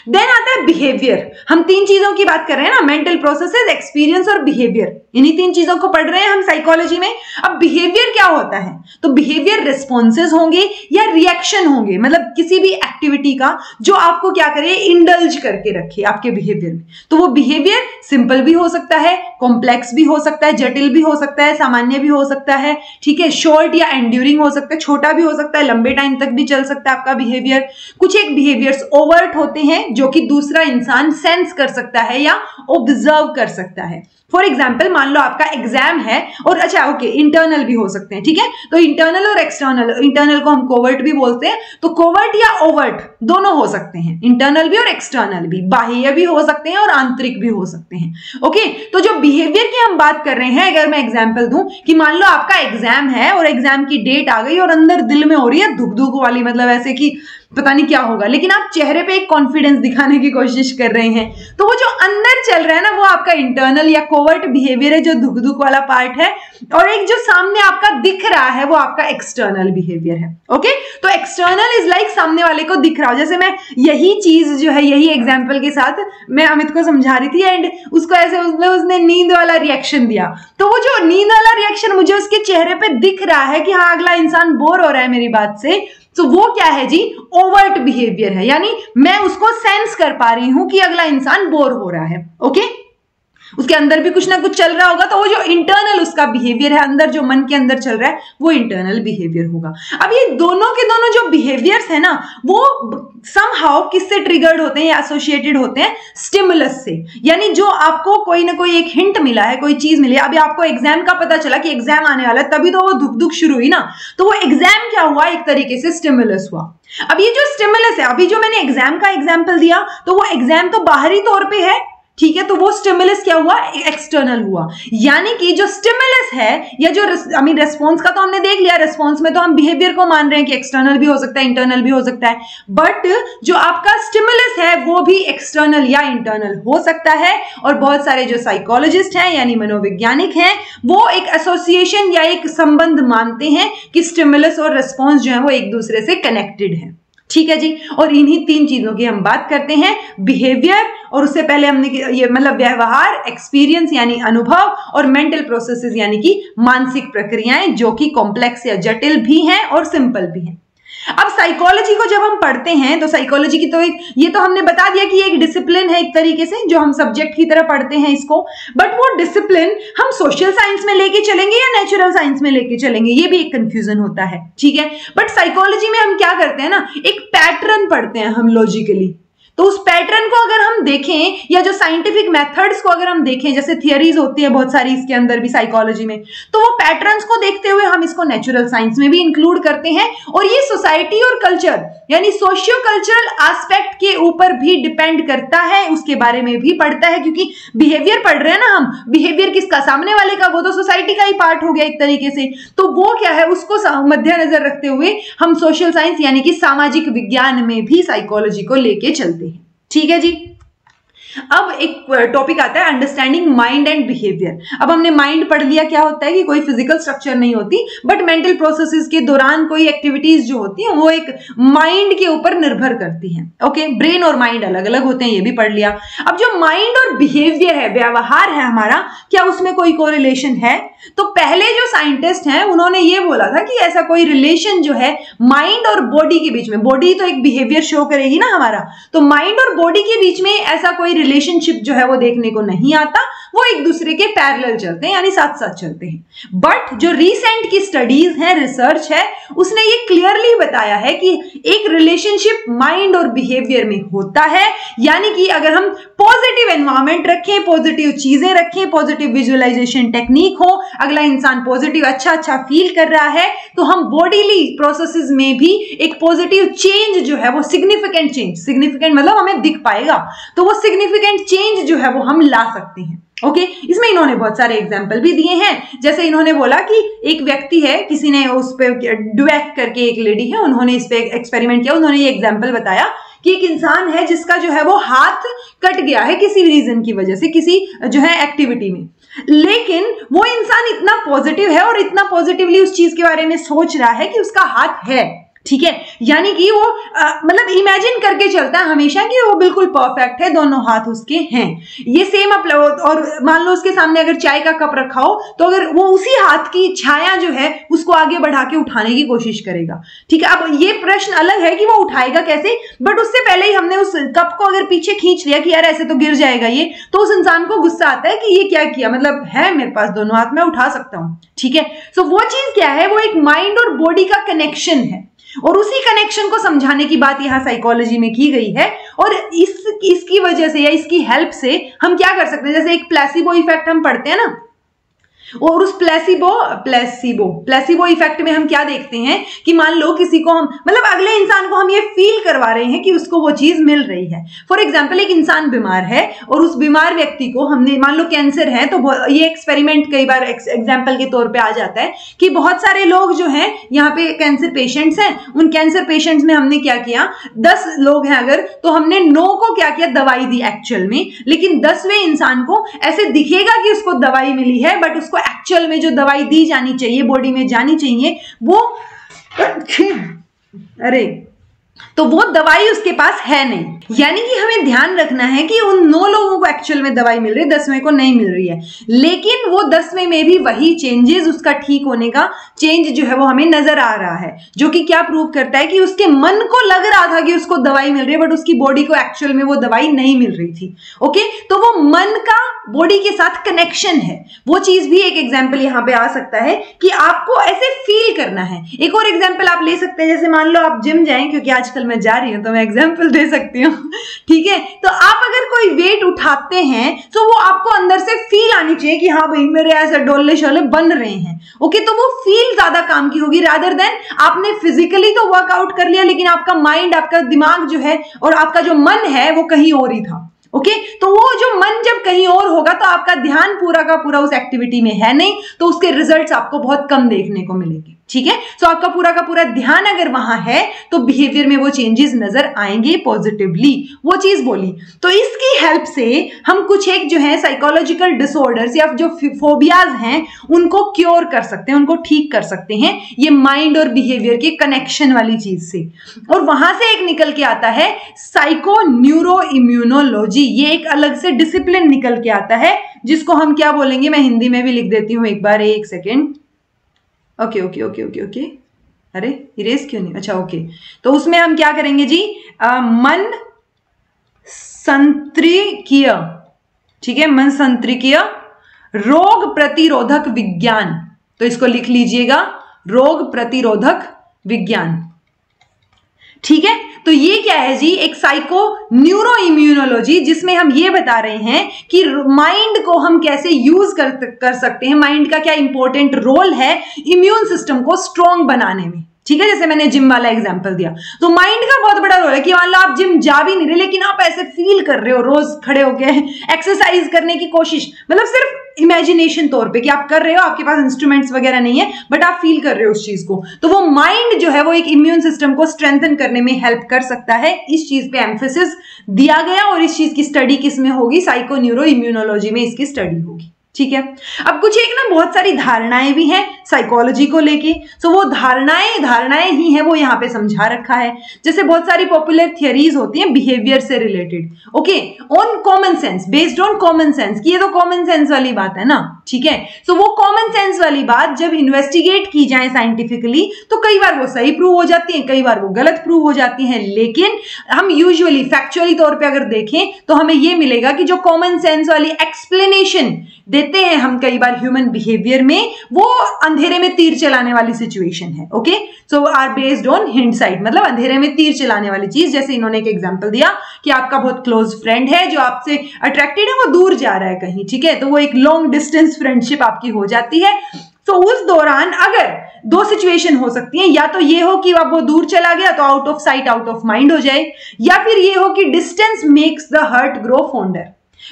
देन आता है बिहेवियर। हम तीन चीजों की बात कर रहे हैं ना, मेंटल प्रोसेसेस, एक्सपीरियंस और बिहेवियर। इन्हीं तीन चीजों को पढ़ रहे हैं हम साइकोलॉजी में। अब बिहेवियर क्या होता है? तो बिहेवियर रिस्पॉन्सेज होंगे या रिएक्शन होंगे, मतलब किसी भी एक्टिविटी का जो आपको क्या करे, इंडल्ज करके रखे आपके बिहेवियर में। तो वो बिहेवियर सिंपल भी हो सकता है, कॉम्प्लेक्स भी हो सकता है, जटिल भी हो सकता है, सामान्य भी हो सकता है, ठीक है, शॉर्ट या एंड्यूरिंग हो सकता है, छोटा भी हो सकता है, लंबे टाइम तक भी चल सकता है आपका बिहेवियर। कुछ एक बिहेवियर्स ओवर्ट होते हैं जो कि दूसरा इंसान सेंस कर सकता है या ऑब्जर्व कर सकता है। फॉर एग्जाम्पल, मान लो आपका एग्जाम है, और अच्छा ओके, इंटरनल भी हो सकते हैं, ठीक है। तो इंटरनल और एक्सटर्नल, इंटरनल को हम कोवर्ट भी बोलते हैं, तो कोवर्ट या ओवर्ट दोनों हो सकते हैं, इंटरनल भी और एक्सटर्नल भी, बाह्य भी हो सकते हैं और आंतरिक भी हो सकते हैं। ओके, तो जो बिहेवियर की हम बात कर रहे हैं, अगर मैं एग्जाम्पल दूं कि मान लो आपका एग्जाम है और एग्जाम की डेट आ गई और अंदर दिल में हो रही है धुक धुक वाली, मतलब ऐसे कि पता नहीं क्या होगा, लेकिन आप चेहरे पे एक कॉन्फिडेंस दिखाने की कोशिश कर रहे हैं, तो वो जो अंदर चल रहा है ना, वो आपका इंटरनल या कोवर्ट बिहेवियर है, जो धुक धुक वाला पार्ट है, और एक जो सामने आपका दिख रहा है वो आपका एक्सटर्नल बिहेवियर है। ओके, तो एक्सटर्नल इज लाइक सामने वाले को दिख रहा हो। जैसे मैं यही चीज जो है, यही एग्जाम्पल के साथ मैं अमित को समझा रही थी, एंड उसको ऐसे उसने नींद वाला रिएक्शन दिया, तो वो जो नींद वाला रिएक्शन मुझे उसके चेहरे पे दिख रहा है कि हाँ अगला इंसान बोर हो रहा है मेरी बात से, तो वो क्या है जी, ओवर्ट बिहेवियर है, यानी मैं उसको सेंस कर पा रही हूं कि अगला इंसान बोर हो रहा है। ओके, उसके अंदर भी कुछ ना कुछ चल रहा होगा, तो वो जो इंटरनल उसका बिहेवियर है, अंदर जो मन के अंदर चल रहा है, वो इंटरनल बिहेवियर होगा। अब ये दोनों के दोनों जो बिहेवियर्स है ना, वो समहाउ किससे ट्रिगर्ड होते हैं या एसोसिएटेड होते हैं, स्टिमुलस से। यानी जो आपको कोई ना कोई एक हिंट मिला है, कोई चीज मिली है, अभी आपको एग्जाम का पता चला कि एग्जाम आने वाला है, तभी तो वो धुक धुक शुरू हुई ना, तो वो एग्जाम क्या हुआ, एक तरीके से स्टिमुलस हुआ। अब ये जो स्टिमुलस है, अभी जो मैंने एग्जाम का एग्जाम्पल दिया, तो वो एग्जाम तो बाहरी तौर पर है, ठीक है, तो वो स्टिमुलस क्या हुआ, एक्सटर्नल हुआ। यानी कि जो स्टिमुलस है या जो रेस्पॉन्स का तो हमने देख लिया, रेस्पॉन्स में तो हम बिहेवियर को मान रहे हैं कि एक्सटर्नल भी हो सकता है, इंटरनल भी हो सकता है, बट जो आपका स्टिमुलस है वो भी एक्सटर्नल या इंटरनल हो सकता है। और बहुत सारे जो साइकोलॉजिस्ट हैं यानी मनोवैज्ञानिक हैं, वो एक एसोसिएशन या एक संबंध मानते हैं कि स्टिमुलस और रेस्पॉन्स जो है वो एक दूसरे से कनेक्टेड है। ठीक है जी, और इन्हीं तीन चीजों की हम बात करते हैं, बिहेवियर, और उससे पहले हमने ये मतलब व्यवहार, एक्सपीरियंस यानी अनुभव, और मेंटल प्रोसेसेस यानी कि मानसिक प्रक्रियाएं, जो कि कॉम्प्लेक्स या जटिल भी हैं और सिंपल भी हैं। अब साइकोलॉजी को जब हम पढ़ते हैं, तो साइकोलॉजी की तो ये तो हमने बता दिया कि एक डिसिप्लिन है एक तरीके से, जो हम सब्जेक्ट की तरह पढ़ते हैं इसको, बट वो डिसिप्लिन हम सोशल साइंस में लेके चलेंगे या नेचुरल साइंस में लेके चलेंगे, ये भी एक कंफ्यूजन होता है, ठीक है। बट साइकोलॉजी में हम क्या करते हैं ना, एक पैटर्न पढ़ते हैं हम लॉजिकली, तो उस पैटर्न को अगर हम देखें या जो साइंटिफिक मेथड्स को अगर हम देखें, जैसे थियरीज होती है बहुत सारी इसके अंदर भी साइकोलॉजी में, तो वो पैटर्न्स को देखते हुए हम इसको नेचुरल साइंस में भी इंक्लूड करते हैं। और ये सोसाइटी और कल्चर यानी सोशियो कल्चरल एस्पेक्ट के ऊपर भी डिपेंड करता है, उसके बारे में भी पढ़ता है, क्योंकि बिहेवियर पढ़ रहे हैं ना हम, बिहेवियर किसका, सामने वाले का, वो तो सोसाइटी का ही पार्ट हो गया एक तरीके से, तो वो क्या है, उसको मद्देनजर रखते हुए हम सोशल साइंस यानी कि सामाजिक विज्ञान में भी साइकोलॉजी को लेके चलते हैं। ठीक है जी। अब एक टॉपिक आता है अंडरस्टैंडिंग माइंड एंड बिहेवियर। अब हमने माइंड पढ़ लिया, क्या होता है कि कोई फिजिकल स्ट्रक्चर नहीं होती, बट मेंटल प्रोसेसेस के दौरान कोई एक्टिविटीज जो होती हैं वो एक माइंड के ऊपर निर्भर करती हैं। ओके, ब्रेन और माइंड अलग अलग होते हैं, ये भी पढ़ लिया। अब जो माइंड और बिहेवियर है, व्यवहार है हमारा, क्या उसमें कोई कोरिलेशन है? तो पहले जो साइंटिस्ट हैं उन्होंने ये बोला था कि ऐसा कोई रिलेशन जो है माइंड और बॉडी के बीच में, बॉडी तो एक बिहेवियर शो करेगी ना हमारा, तो माइंड और बॉडी के बीच में ऐसा कोई रिलेशनशिप जो है वो देखने को नहीं आता, वो एक दूसरे के पैरेलल चलते हैं यानी साथ साथ चलते हैं। बट जो रिसेंट की स्टडीज है, रिसर्च है, उसने ये क्लियरली बताया है कि एक रिलेशनशिप माइंड और बिहेवियर में होता है, यानी कि अगर हम पॉजिटिव एनवायरमेंट रखें, पॉजिटिव चीजें रखें, पॉजिटिव विजुअलाइजेशन टेक्निक हो, अगला इंसान पॉजिटिव अच्छा फील कर रहा है, तो हम बॉडीली प्रोसेसेस में भी एक पॉजिटिव चेंज जो है वो सिग्निफिकेंट चेंज, सिग्निफिकेंट मतलब हमें दिख पाएगा, तो वो सिग्निफिकेंट चेंज जो है वो हम ला सकते हैं। ओके, इसमें इन्होंने बहुत सारे एग्जाम्पल भी दिए हैं। जैसे इन्होंने बोला कि एक व्यक्ति है, किसी ने उस पे ड्वेक करके एक लेडी है, उन्होंने इस पे एक्सपेरिमेंट किया, उन्होंने ये एग्जाम्पल बताया कि एक इंसान है जिसका जो है वो हाथ कट गया है किसी रीजन की वजह से, किसी जो है एक्टिविटी में, लेकिन वो इंसान इतना पॉजिटिव है और इतना पॉजिटिवली उस चीज के बारे में सोच रहा है कि उसका हाथ है, ठीक है, यानी कि वो मतलब इमेजिन करके चलता है हमेशा कि वो बिल्कुल परफेक्ट है, दोनों हाथ उसके हैं। ये सेम और मान लो उसके सामने अगर चाय का कप रखा हो तो अगर वो उसी हाथ की छाया जो है उसको आगे बढ़ा के उठाने की कोशिश करेगा। ठीक है, अब ये प्रश्न अलग है कि वो उठाएगा कैसे, बट उससे पहले ही हमने उस कप को अगर पीछे खींच लिया कि यार ऐसे तो गिर जाएगा ये, तो उस इंसान को गुस्सा आता है कि ये क्या किया, मतलब है मेरे पास दोनों हाथ, मैं उठा सकता हूं। ठीक है, सो वो चीज क्या है, वो एक माइंड और बॉडी का कनेक्शन है, और उसी कनेक्शन को समझाने की बात यहां साइकोलॉजी में की गई है। और इसकी वजह से या इसकी हेल्प से हम क्या कर सकते हैं, जैसे एक प्लेसिबो इफेक्ट हम पढ़ते हैं ना, और उस प्लेसिबो इफेक्ट में हम क्या देखते हैं कि मान लो किसी को हम मतलब अगले इंसान को हम ये फील करवा रहे हैं कि उसको वो चीज मिल रही है। फॉर एग्जांपल एक इंसान बीमार है और उस बीमार व्यक्ति को हमने मान लो कैंसर है, तो ये एक्सपेरिमेंट कई बार एग्जांपल के तौर पे आ जाता है कि बहुत सारे लोग जो हैं यहाँ पे कैंसर पेशेंट्स हैं, उन कैंसर पेशेंट्स में हमने क्या किया, 10 लोग हैं अगर, तो हमने 9 को क्या किया, दवाई दी एक्चुअल में, लेकिन 10वें इंसान को ऐसे दिखेगा कि उसको दवाई मिली है, बट उसको एक्चुअल में जो दवाई दी जानी चाहिए, बॉडी में जानी चाहिए, वो अरे तो वो दवाई उसके पास है नहीं। यानी कि हमें ध्यान रखना है कि उन 9 लोगों को एक्चुअल में दवाई मिल रही है, 10वें को नहीं मिल रही है, लेकिन वो 10वें में भी वही चेंजेस, उसका ठीक होने का चेंज जो है वो हमें नजर आ रहा है, जो कि क्या प्रूव करता है कि उसके मन को लग रहा था कि उसको दवाई मिल रही है, बट उसकी बॉडी को एक्चुअल में वो दवाई नहीं मिल रही थी। ओके, तो वो मन का बॉडी के साथ कनेक्शन है, वो चीज भी एक एग्जाम्पल यहाँ पे आ सकता है कि आपको ऐसे फील करना है। एक और एग्जाम्पल आप ले सकते हैं, जैसे मान लो आप जिम जाएं, क्योंकि आजकल मैं जा रही हूं तो मैं एग्जांपल दे सकती हूँ। ठीक है, तो आप अगर कोई वेट उठाते हैं तो वो आपको अंदर से फील आनी चाहिए कि हाँ भाई मेरे ऐसे डोले शोले बन रहे हैं। ओके, तो वो फील ज्यादा काम की होगी रादर देन आपने फिजिकली तो वर्कआउट कर लिया, लेकिन आपका माइंड, आपका दिमाग जो है और आपका जो मन है वो कहीं और ही था। ओके, तो वो जो मन जब कहीं और होगा तो आपका ध्यान पूरा का पूरा उस एक्टिविटी में है नहीं, तो उसके रिजल्ट्स आपको बहुत कम देखने को मिलेंगे। ठीक है, तो आपका पूरा का पूरा ध्यान अगर वहां है तो बिहेवियर में वो चेंजेस नजर आएंगे पॉजिटिवली, वो चीज बोली। तो इसकी हेल्प से हम कुछ एक जो है साइकोलॉजिकल डिसऑर्डर्स या जो फोबियाज हैं उनको क्योर कर सकते हैं, उनको ठीक कर सकते हैं, ये माइंड और बिहेवियर के कनेक्शन वाली चीज से। और वहां से एक निकल के आता है साइको न्यूरो इम्यूनोलॉजी, ये एक अलग से डिसिप्लिन निकल के आता है, जिसको हम क्या बोलेंगे, मैं हिंदी में भी लिख देती हूं एक बार, एक second. Okay okay okay okay okay, अरे इरेज क्यों नहीं, अच्छा ओके, तो उसमें हम क्या करेंगे जी, मन संत्रिकीय, ठीक है, मन संत्रिकीय रोग प्रतिरोधक विज्ञान, तो इसको लिख लीजिएगा, रोग प्रतिरोधक विज्ञान। ठीक है, तो ये क्या है जी, एक साइको न्यूरो इम्यूनोलॉजी, जिसमें हम ये बता रहे हैं कि माइंड को हम कैसे यूज कर सकते हैं, माइंड का क्या इंपॉर्टेंट रोल है इम्यून सिस्टम को स्ट्रॉन्ग बनाने में। ठीक है, जैसे मैंने जिम वाला एग्जांपल दिया, तो माइंड का बहुत बड़ा रोल है कि मान लो आप जिम जा भी नहीं रहे, लेकिन आप ऐसे फील कर रहे हो, रोज खड़े होके एक्सरसाइज करने की कोशिश, मतलब सिर्फ इमेजिनेशन तौर पे कि आप कर रहे हो, आपके पास इंस्ट्रूमेंट्स वगैरह नहीं है, बट आप फील कर रहे हो उस चीज को, तो वो माइंड जो है वो एक इम्यून सिस्टम को स्ट्रेंथन करने में हेल्प कर सकता है। इस चीज पे एम्फेसिस दिया गया, और इस चीज की स्टडी किस में होगी, साइको न्यूरो इम्यूनोलॉजी में इसकी स्टडी होगी। ठीक है, अब कुछ एक ना बहुत सारी धारणाएं भी हैं साइकोलॉजी को लेके, तो वो धारणाएं ही हैं, वो यहाँ पे समझा रखा है। जैसे बहुत सारी पॉपुलर थियरीज होती हैं बिहेवियर से related, okay, on common sense, based on common sense, कि ये तो कॉमन सेंस वाली बात है ना। ठीक है, तो वो कॉमन सेंस वाली बात जब इन्वेस्टिगेट की जाए साइंटिफिकली, तो कई बार वो सही प्रूव हो जाती है, कई बार वो गलत प्रूव हो जाती है, लेकिन हम यूजुअली फैक्चुअली तौर पे अगर देखें तो हमें ये मिलेगा कि जो कॉमन सेंस वाली एक्सप्लेनेशन देते हैं हम कई बार ह्यूमन बिहेवियर में, वो अंधेरे में तीर चलाने वाली सिचुएशन है। Okay, so are based on hindsight, मतलब अंधेरे में तीर चलाने वाली चीज। जैसे इन्होंने एक एग्जांपल दिया कि आपका बहुत क्लोज फ्रेंड है जो आपसे अट्रैक्टेड है, वो दूर जा रहा है कहीं, ठीक है, तो वो एक लॉन्ग डिस्टेंस फ्रेंडशिप आपकी हो जाती है। तो उस दौरान अगर 2 सिचुएशन हो सकती है, या तो ये हो कि अब वो दूर चला गया तो out of sight out of mind हो जाए, या फिर ये हो कि distance makes the heart grow fonder,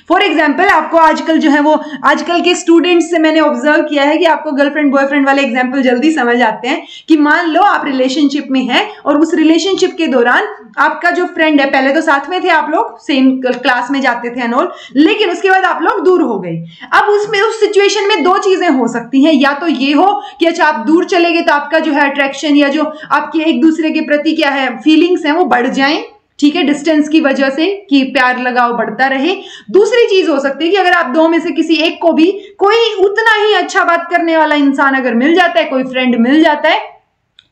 for example आपको आजकल जो है वो आजकल के स्टूडेंट्स से मैंने ऑब्जर्व किया है कि आपको गर्लफ्रेंड बॉयफ्रेंड वाले एग्जाम्पल जल्दी समझ आते हैं कि मान लो आप रिलेशनशिप में हैं और उस रिलेशनशिप के दौरान आपका जो फ्रेंड है, पहले तो साथ में थे आप लोग, सेम क्लास में जाते थे एंड ऑल, लेकिन उसके बाद आप लोग दूर हो गए। अब उसमें उस सिचुएशन में दो चीजें हो सकती हैं, या तो ये हो कि अच्छा आप दूर चले गए तो आपका जो है अट्रैक्शन या जो आपके एक दूसरे के प्रति क्या है फीलिंग्स हैं वो बढ़ जाएं, ठीक है, डिस्टेंस की वजह से, कि प्यार लगाव बढ़ता रहे। दूसरी चीज हो सकती है कि अगर आप दो में से किसी एक को भी कोई उतना ही अच्छा बात करने वाला इंसान अगर मिल जाता है, कोई फ्रेंड मिल जाता है,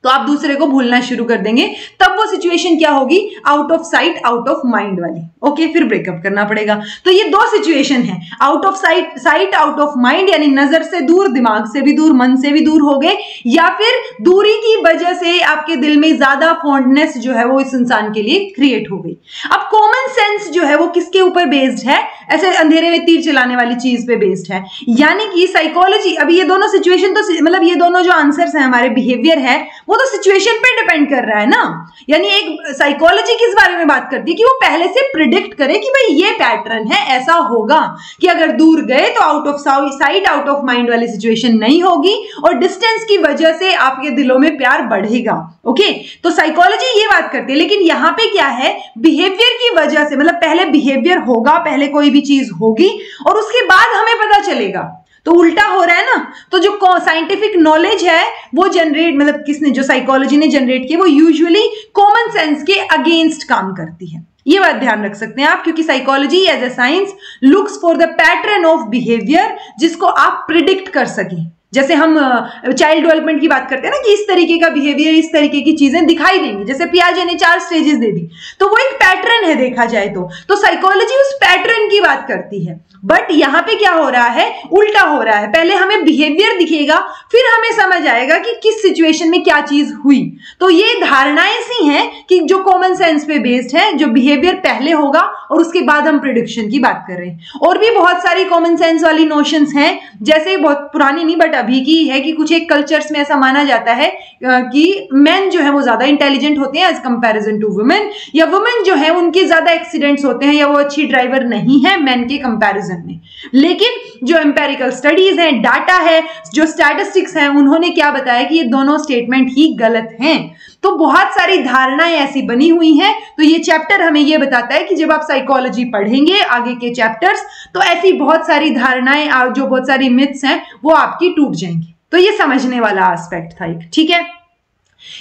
तो आप दूसरे को भूलना शुरू कर देंगे। तब वो सिचुएशन क्या होगी, out of sight out of mind वाली। ओके, फिर ब्रेकअप करना पड़ेगा। तो ये दो सिचुएशन है, out of sight out of mind, यानी नजर से दूर, दिमाग से भी दूर, मन से भी दूर हो गए, या फिर दूरी की वजह से आपके दिल में ज्यादा फॉन्डनेस जो है वो इस इंसान के लिए क्रिएट हो गई। अब कॉमन सेंस जो है वो किसके ऊपर बेस्ड है, ऐसे अंधेरे में तीर चलाने वाली चीज पे बेस्ड है, यानी कि साइकोलॉजी। अभी ये दोनों सिचुएशन तो मतलब ये दोनों जो आंसर्स हैं हमारे बिहेवियर है वो तो सिचुएशन पे डिपेंड कर रहा है ना। यानी एक साइकोलॉजी किस बारे में बात करती है कि वो पहले से प्रिडिक्ट करे कि भाई ये पैटर्न है, ऐसा होगा कि अगर दूर गए तो out of sight out of mind वाली सिचुएशन नहीं होगी और डिस्टेंस की वजह से आपके दिलों में प्यार बढ़ेगा। ओके, तो साइकोलॉजी ये बात करती है, लेकिन यहां पे क्या है, बिहेवियर की वजह से, मतलब पहले बिहेवियर होगा, पहले कोई भी चीज होगी और उसके बाद हमें पता चलेगा। तो उल्टा हो रहा है ना। तो जो साइंटिफिक नॉलेज है वो जनरेट, मतलब किसने, जो साइकोलॉजी ने जनरेट की, वो यूजुअली कॉमन सेंस के अगेंस्ट काम करती है। ये बात ध्यान रख सकते हैं आप, क्योंकि psychology as a science looks for the pattern of behaviour जिसको आप प्रिडिक्ट कर सकें। जैसे हम चाइल्ड डेवलपमेंट की बात करते हैं ना कि इस तरीके का बिहेवियर, इस तरीके की चीजें दिखाई देंगी, जैसे पियाजे ने 4 स्टेजेस दे दी, तो वो एक पैटर्न है देखा जाए तो साइकोलॉजी उस पैटर्न की बात करती है। बट यहां पे क्या हो रहा है, उल्टा हो रहा है, पहले हमें बिहेवियर दिखेगा फिर हमें समझ आएगा कि किस सिचुएशन में क्या चीज हुई। तो ये धारणाएं सी हैं कि जो कॉमन सेंस पे बेस्ड है, जो बिहेवियर पहले होगा और उसके बाद हम प्रेडिक्शन की बात कर रहे हैं। और भी बहुत सारी कॉमन सेंस वाली नोशंस हैं, जैसे बहुत पुरानी नहीं बट अभी की है कि कुछ एक कल्चर्स में ऐसा माना जाता है कि मेन जो है वो ज्यादा इंटेलिजेंट होते हैं एज कंपैरिजन टू वुमेन, या वुमेन जो है उनके ज्यादा एक्सीडेंट्स होते हैं या वो अच्छी ड्राइवर नहीं है मेन के कंपैरिजन में। लेकिन जो एम्पेरिकल स्टडीज हैं, डाटा है, जो स्टैटिस्टिक्स हैं, उन्होंने क्या बताया कि ये दोनों स्टेटमेंट ही गलत हैं। तो बहुत सारी धारणाएं ऐसी बनी हुई हैं। तो ये चैप्टर हमें ये बताता है कि जब आप साइकोलॉजी पढ़ेंगे आगे के चैप्टर्स, तो ऐसी बहुत सारी धारणाएं, जो बहुत सारी मिथ्स हैं वो आपकी टूट जाएंगी। तो ये समझने वाला एस्पेक्ट था एक, ठीक है।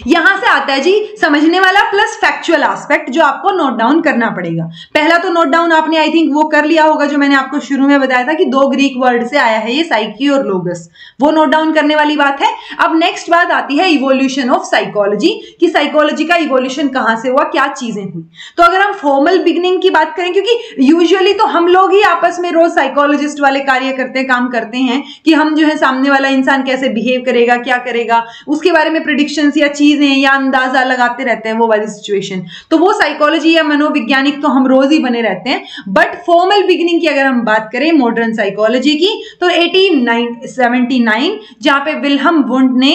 यहां से आता है जी समझने वाला प्लस फैक्चुअल एस्पेक्ट, जो आपको नोट डाउन करना पड़ेगा। पहला तो नोट डाउन आपने आई थिंक वो कर लिया होगा, जो मैंने आपको शुरू में बताया था कि 2 ग्रीक वर्ड से आया है ये, साइकी और लोगस, वो नोट डाउन करने वाली बात है। अब नेक्स्ट बात आती है इवोल्यूशन ऑफ साइकोलॉजी, कि साइकोलॉजी का इवोल्यूशन कहां से हुआ, क्या चीजें हुई। तो अगर हम फॉर्मल बिगिनिंग की बात करें, क्योंकि यूजुअली तो हम लोग ही आपस में रोज साइकोलॉजिस्ट वाले कार्य करते हैं, काम करते हैं कि हम जो है सामने वाला इंसान कैसे बिहेव करेगा, क्या करेगा, उसके बारे में प्रेडिक्शंस या चीजें या अंदाजा लगाते रहते हैं, वो वाली सिचुएशन। तो वो साइकोलॉजी या मनोवैज्ञानिक तो हम रोज ही बने रहते हैं। बट फॉर्मल बिगिनिंग की अगर हम बात करें मॉडर्न साइकोलॉजी की, तो 1879 जहां पे विल्हम वुंड ने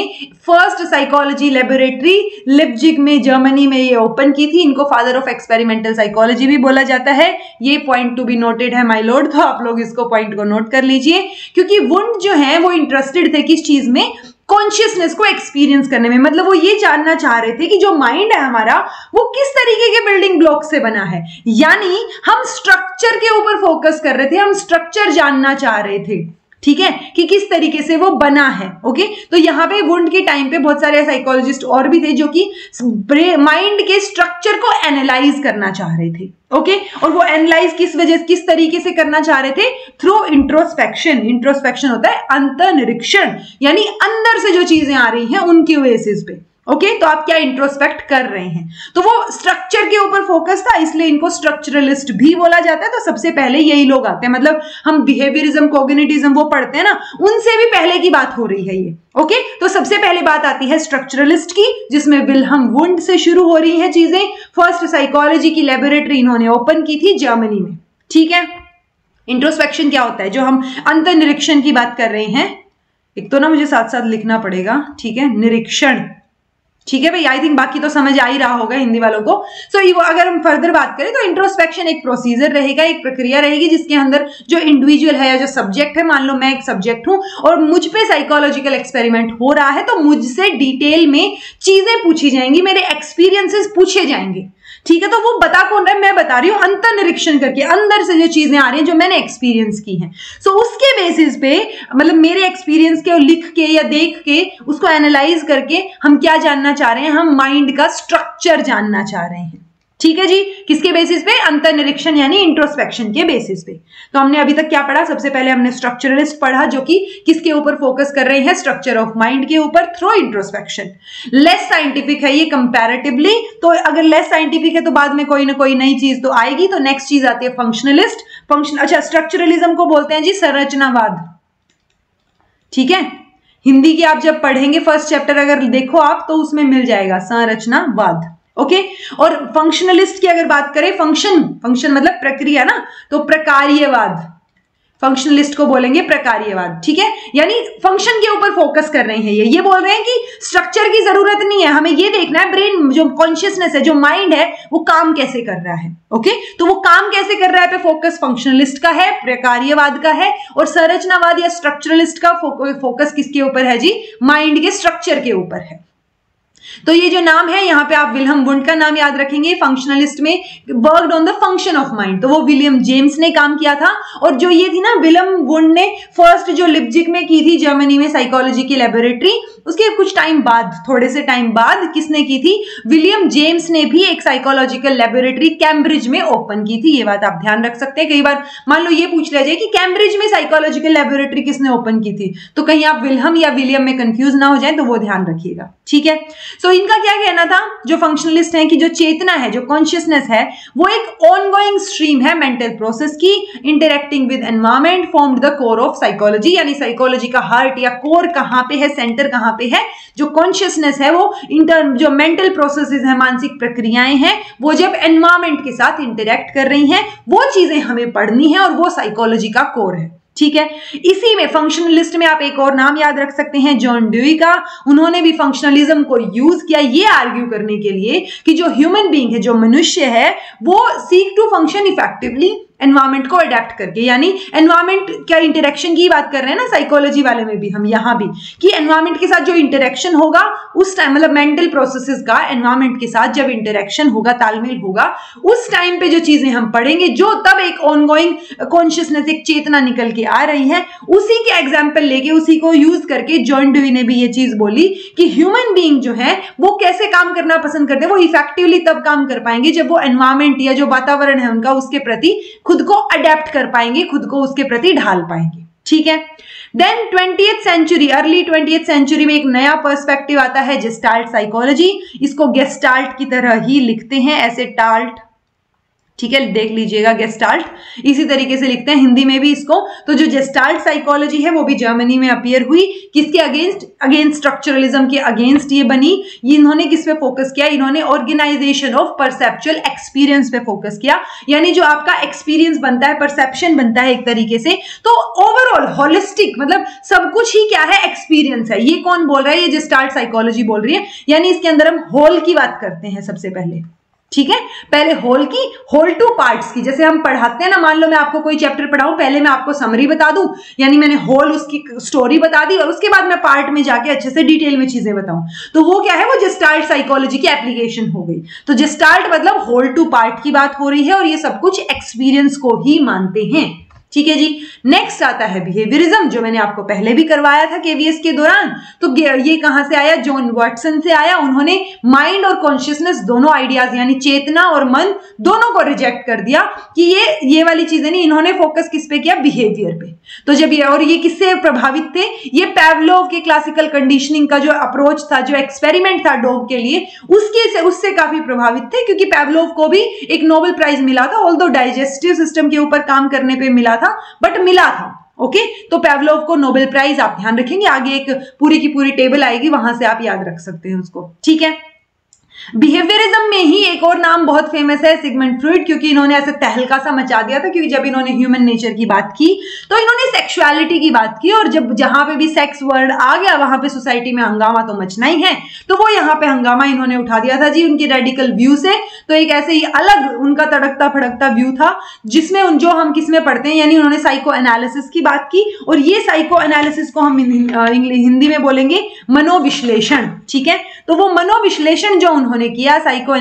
फर्स्ट साइकोलॉजी लेबोरेटरी लिप्जिग में जर्मनी में ये ओपन की थी। इनको फादर ऑफ एक्सपेरिमेंटल साइकोलॉजी भी बोला जाता है। ये पॉइंट टू बी नोटेड है माय लॉर्ड, तो आप लोग इसको पॉइंट को नोट कर लीजिए, क्योंकि वुंड जो है वो इंटरेस्टेड थे किस चीज में, कॉन्शियसनेस को एक्सपीरियंस करने में। मतलब वो ये जानना चाह रहे थे कि जो माइंड है हमारा वो किस तरीके के बिल्डिंग ब्लॉक से बना है, यानी हम स्ट्रक्चर के ऊपर फोकस कर रहे थे, हम स्ट्रक्चर जानना चाह रहे थे, ठीक है, कि किस तरीके से वो बना है। ओके, तो यहाँ पे वुंड के टाइम पे बहुत सारे साइकोलॉजिस्ट और भी थे जो कि माइंड के स्ट्रक्चर को एनालाइज करना चाह रहे थे। ओके, और वो एनालाइज किस तरीके से करना चाह रहे थे, थ्रू इंट्रोस्पेक्शन। इंट्रोस्पेक्शन होता है अंतर्निरीक्षण, यानी अंदर से जो चीजें आ रही हैं उनके बेसिस पे। ओके, तो आप क्या इंट्रोस्पेक्ट कर रहे हैं, तो वो स्ट्रक्चर के ऊपर फोकस था, इसलिए इनको स्ट्रक्चरलिस्ट भी बोला जाता है। तो सबसे पहले यही लोग आते हैं, मतलब हम बिहेवियरिज्म, कॉग्निटिज्म वो पढ़ते हैं ना, उनसे भी पहले की बात हो रही है ये। ओके, तो सबसे पहले बात आती है स्ट्रक्चरलिस्ट की, जिसमें विल्हम वुंड से शुरू हो रही है चीजें। फर्स्ट साइकोलॉजी की लेबोरेटरी इन्होंने ओपन की थी जर्मनी में, ठीक है। इंट्रोस्पेक्शन क्या होता है, जो हम अंतर्निरीक्षण की बात कर रहे हैं, एक तो ना मुझे साथ साथ लिखना पड़ेगा, ठीक है, निरीक्षण, ठीक है भाई, आई थिंक बाकी तो समझ आ ही रहा होगा हिंदी वालों को। सो अगर हम फर्दर बात करें तो इंट्रोस्पेक्शन एक प्रोसीजर रहेगा, एक प्रक्रिया रहेगी जिसके अंदर जो इंडिविजुअल है या जो सब्जेक्ट है, मान लो मैं एक सब्जेक्ट हूं और मुझ पे साइकोलॉजिकल एक्सपेरिमेंट हो रहा है, तो मुझसे डिटेल में चीजें पूछी जाएंगी, मेरे एक्सपीरियंसेस पूछे जाएंगे। ठीक है, तो वो बता कौन रहा है, मैं बता रही हूं अंतर निरीक्षण करके, अंदर से जो चीजें आ रही हैं जो मैंने एक्सपीरियंस की हैं। सो उसके बेसिस पे, मतलब मेरे एक्सपीरियंस के लिख के या देख के उसको एनालाइज करके हम क्या जानना चाह रहे हैं, हम माइंड का स्ट्रक्चर जानना चाह रहे हैं। ठीक है जी, किसके बेसिस पे, अंतर निरीक्षण यानी इंट्रोस्पेक्शन के बेसिस पे। तो हमने अभी तक क्या पढ़ा, सबसे पहले हमने स्ट्रक्चरलिस्ट पढ़ा जो कि किसके ऊपर फोकस कर रहे हैं, स्ट्रक्चर ऑफ माइंड के ऊपर थ्रू इंट्रोस्पेक्शन। लेस साइंटिफिक है ये कंपैरेटिवली, तो अगर लेस साइंटिफिक है तो बाद में कोई ना कोई नई चीज तो आएगी। तो नेक्स्ट चीज आती है फंक्शनलिस्ट। अच्छा, स्ट्रक्चरलिज्म को बोलते हैं जी संरचनावाद। ठीक है, हिंदी की आप जब पढ़ेंगे फर्स्ट चैप्टर अगर देखो आप तो उसमें मिल जाएगा संरचनावाद। ओके, और फंक्शनलिस्ट की अगर बात करें, फंक्शन मतलब प्रक्रिया ना, तो प्रकार्यवाद, फंक्शनलिस्ट को बोलेंगे प्रकार्यवाद। ठीक है, यानी फंक्शन के ऊपर फोकस कर रहे हैं ये बोल रहे हैं कि स्ट्रक्चर की जरूरत नहीं है, हमें ये देखना है ब्रेन जो कॉन्शियसनेस है, जो माइंड है, वो काम कैसे कर रहा है। ओके, तो वो काम कैसे कर रहा है पे फोकस फंक्शनलिस्ट का है, प्रकार्यवाद का है, और संरचनावाद या स्ट्रक्चरलिस्ट का फोकस किसके ऊपर है जी, माइंड के स्ट्रक्चर के ऊपर है। तो ये जो नाम है यहाँ पे आप विल्हम वुंड का नाम याद रखेंगे, फंक्शनलिस्ट में worked on the function of mind, तो वो विलियम जेम्स ने काम किया था। और जो ये थी ना विल्हम वुंड ने फर्स्ट जो लिप्जिग में की थी जर्मनी में साइकोलॉजी की लेबोरेटरी, उसके कुछ टाइम बाद, थोड़े से टाइम बाद किसने की थी, विलियम जेम्स ने भी एक साइकोलॉजिकल लेबोरेटरी कैम्ब्रिज में ओपन की थी। ये बात आप ध्यान रख सकते हैं, कई बार मान लो ये पूछ लिया जाए कि कैम्ब्रिज में साइकोलॉजिकल लेबोरेटरी किसने ओपन की थी, तो कहीं आप विल्हम या विलियम में कंफ्यूज ना हो जाए, तो वो ध्यान रखिएगा। ठीक है, सो इनका क्या कहना था जो फंक्शनलिस्ट हैं कि जो चेतना है, जो कॉन्शियसनेस है, वो एक ऑनगोइंग स्ट्रीम है मेंटल प्रोसेस की, interacting with environment, formed the core of psychology, यानी साइकोलॉजी का हार्ट या कोर कहां पे है, सेंटर कहां पे है, जो कॉन्शियसनेस है वो जो मेंटल प्रोसेसेस है, मानसिक प्रक्रियाएं हैं, वो जब एनवायरमेंट के साथ इंटरेक्ट कर रही हैं, वो चीजें हमें पढ़नी है और वो साइकोलॉजी का कोर है। ठीक है, इसी में फंक्शनलिस्ट में आप एक और नाम याद रख सकते हैं जॉन ड्यूई का। उन्होंने भी फंक्शनलिज्म को यूज किया ये आर्ग्यू करने के लिए कि जो ह्यूमन बीइंग है, जो मनुष्य है, वो seek to function effectively environment को अडेप्ट करके, यानी एनवायरमेंट क्या इंटरेक्शन की बात कर रहे हैं ना साइकोलॉजी वाले में भी, हम यहाँ भी, कि एनवायरमेंट के साथ जो इंटरेक्शन होगा उस टाइम, मतलब मेंटल प्रोसेसेस का एनवायरमेंट के साथ जब इंटरेक्शन होगा, तालमेल होगा, उस टाइम पे जो चीजें हम पढ़ेंगे, जो तब एक ऑनगोइंग कॉन्शियसनेस, एक चेतना निकल के आ रही है, उसी के एग्जाम्पल लेके, उसी को यूज करके जॉन ड्यूई ने भी ये चीज बोली कि ह्यूमन बीइंग जो है वो कैसे काम करना पसंद करते हैं, वो इफेक्टिवली तब काम कर पाएंगे जब वो एनवायरमेंट या जो वातावरण है उनका, उसके प्रति खुद को अडेप्ट कर पाएंगे, खुद को उसके प्रति ढाल पाएंगे। ठीक है, then 20th century, early 20th century में एक नया पर्सपेक्टिव आता है जेस्टाल्ट साइकोलॉजी। इसको गेस्टाल्ट की तरह ही लिखते हैं, ऐसे टाल्ट, ठीक है, देख लीजिएगा गेस्टाल्ट, इसी तरीके से लिखते हैं हिंदी में भी इसको। तो जो जेस्टाल्ट साइकोलॉजी है वो भी जर्मनी में अपीयर हुई, किसके अगेंस्ट स्ट्रक्चरलिज्म के अगेंस्ट ये बनी। इन्होंने किस पे फोकस किया, इन्होंने ऑर्गेनाइजेशन ऑफ परसेप्चुअल एक्सपीरियंस पे फोकस किया, यानी जो आपका एक्सपीरियंस बनता है, परसेप्शन बनता है एक तरीके से, तो ओवरऑल होलिस्टिक, मतलब सब कुछ ही क्या है, एक्सपीरियंस है। ये कौन बोल रहा है, ये जेस्टाल्ट साइकोलॉजी बोल रही है, यानी इसके अंदर हम होल की बात करते हैं सबसे पहले। ठीक है, पहले होल की, होल टू पार्ट्स की, जैसे हम पढ़ाते हैं ना, मान लो मैं आपको कोई चैप्टर पढ़ाऊं, पहले मैं आपको समरी बता दूं, यानी मैंने होल उसकी स्टोरी बता दी, और उसके बाद मैं पार्ट में जाके अच्छे से डिटेल में चीजें बताऊं, तो वो क्या है, वो जेस्टाल्ट साइकोलॉजी की एप्लीकेशन हो गई। तो जेस्टाल्ट मतलब होल टू पार्ट की बात हो रही है, और ये सब कुछ एक्सपीरियंस को ही मानते हैं। ठीक है जी, नेक्स्ट आता है बिहेवियरिज्म, जो मैंने आपको पहले भी करवाया था केवीएस के दौरान। तो ये कहां से आया, जॉन वाटसन से आया। उन्होंने माइंड और कॉन्शियसनेस दोनों आइडियाज, यानी चेतना और मन दोनों को रिजेक्ट कर दिया कि ये वाली चीजें नहीं, इन्होंने फोकस किस पे किया, बिहेवियर पे। तो जब ये किससे प्रभावित थे, ये पैवलोव के क्लासिकल कंडीशनिंग का जो अप्रोच था, जो एक्सपेरिमेंट था डॉग के लिए, उससे काफी प्रभावित थे, क्योंकि पैवलोव को भी एक नोबेल प्राइज मिला था, ऑल्दो डाइजेस्टिव सिस्टम के ऊपर काम करने पे मिला था, बट मिला था। ओके, तो पैवलोव को नोबेल प्राइज, आप ध्यान रखेंगे, आगे एक पूरी की पूरी टेबल आएगी, वहां से आप याद रख सकते हैं उसको। ठीक है, बिहेवियरिज्म में ही एक और नाम बहुत फेमस है, सिगमंड फ्रॉइड, क्योंकि इन्होंने ऐसे तहलका सा मचा दिया था, क्योंकि जब इन्होंने ह्यूमन नेचर की बात की तो इन्होंने सेक्सुअलिटी की बात की, और जब जहां पे भी सेक्स वर्ड आ गया वहां पे सोसाइटी में हंगामा तो मचना ही है, तो वो यहाँ पे हंगामा इन्होंने उठा दिया था जी उनकी रेडिकल व्यू से। तो एक ऐसे ही अलग उनका तड़कता फड़कता व्यू था, जिसमें जो हम किसमें पढ़ते हैं, यानी उन्होंने साइको एनालिसिस की बात की, और ये साइको एनालिसिस को हम हिंदी में बोलेंगे मनोविश्लेषण, ठीक है। तो वो मनोविश्लेषण जो उन्होंने किया, साइको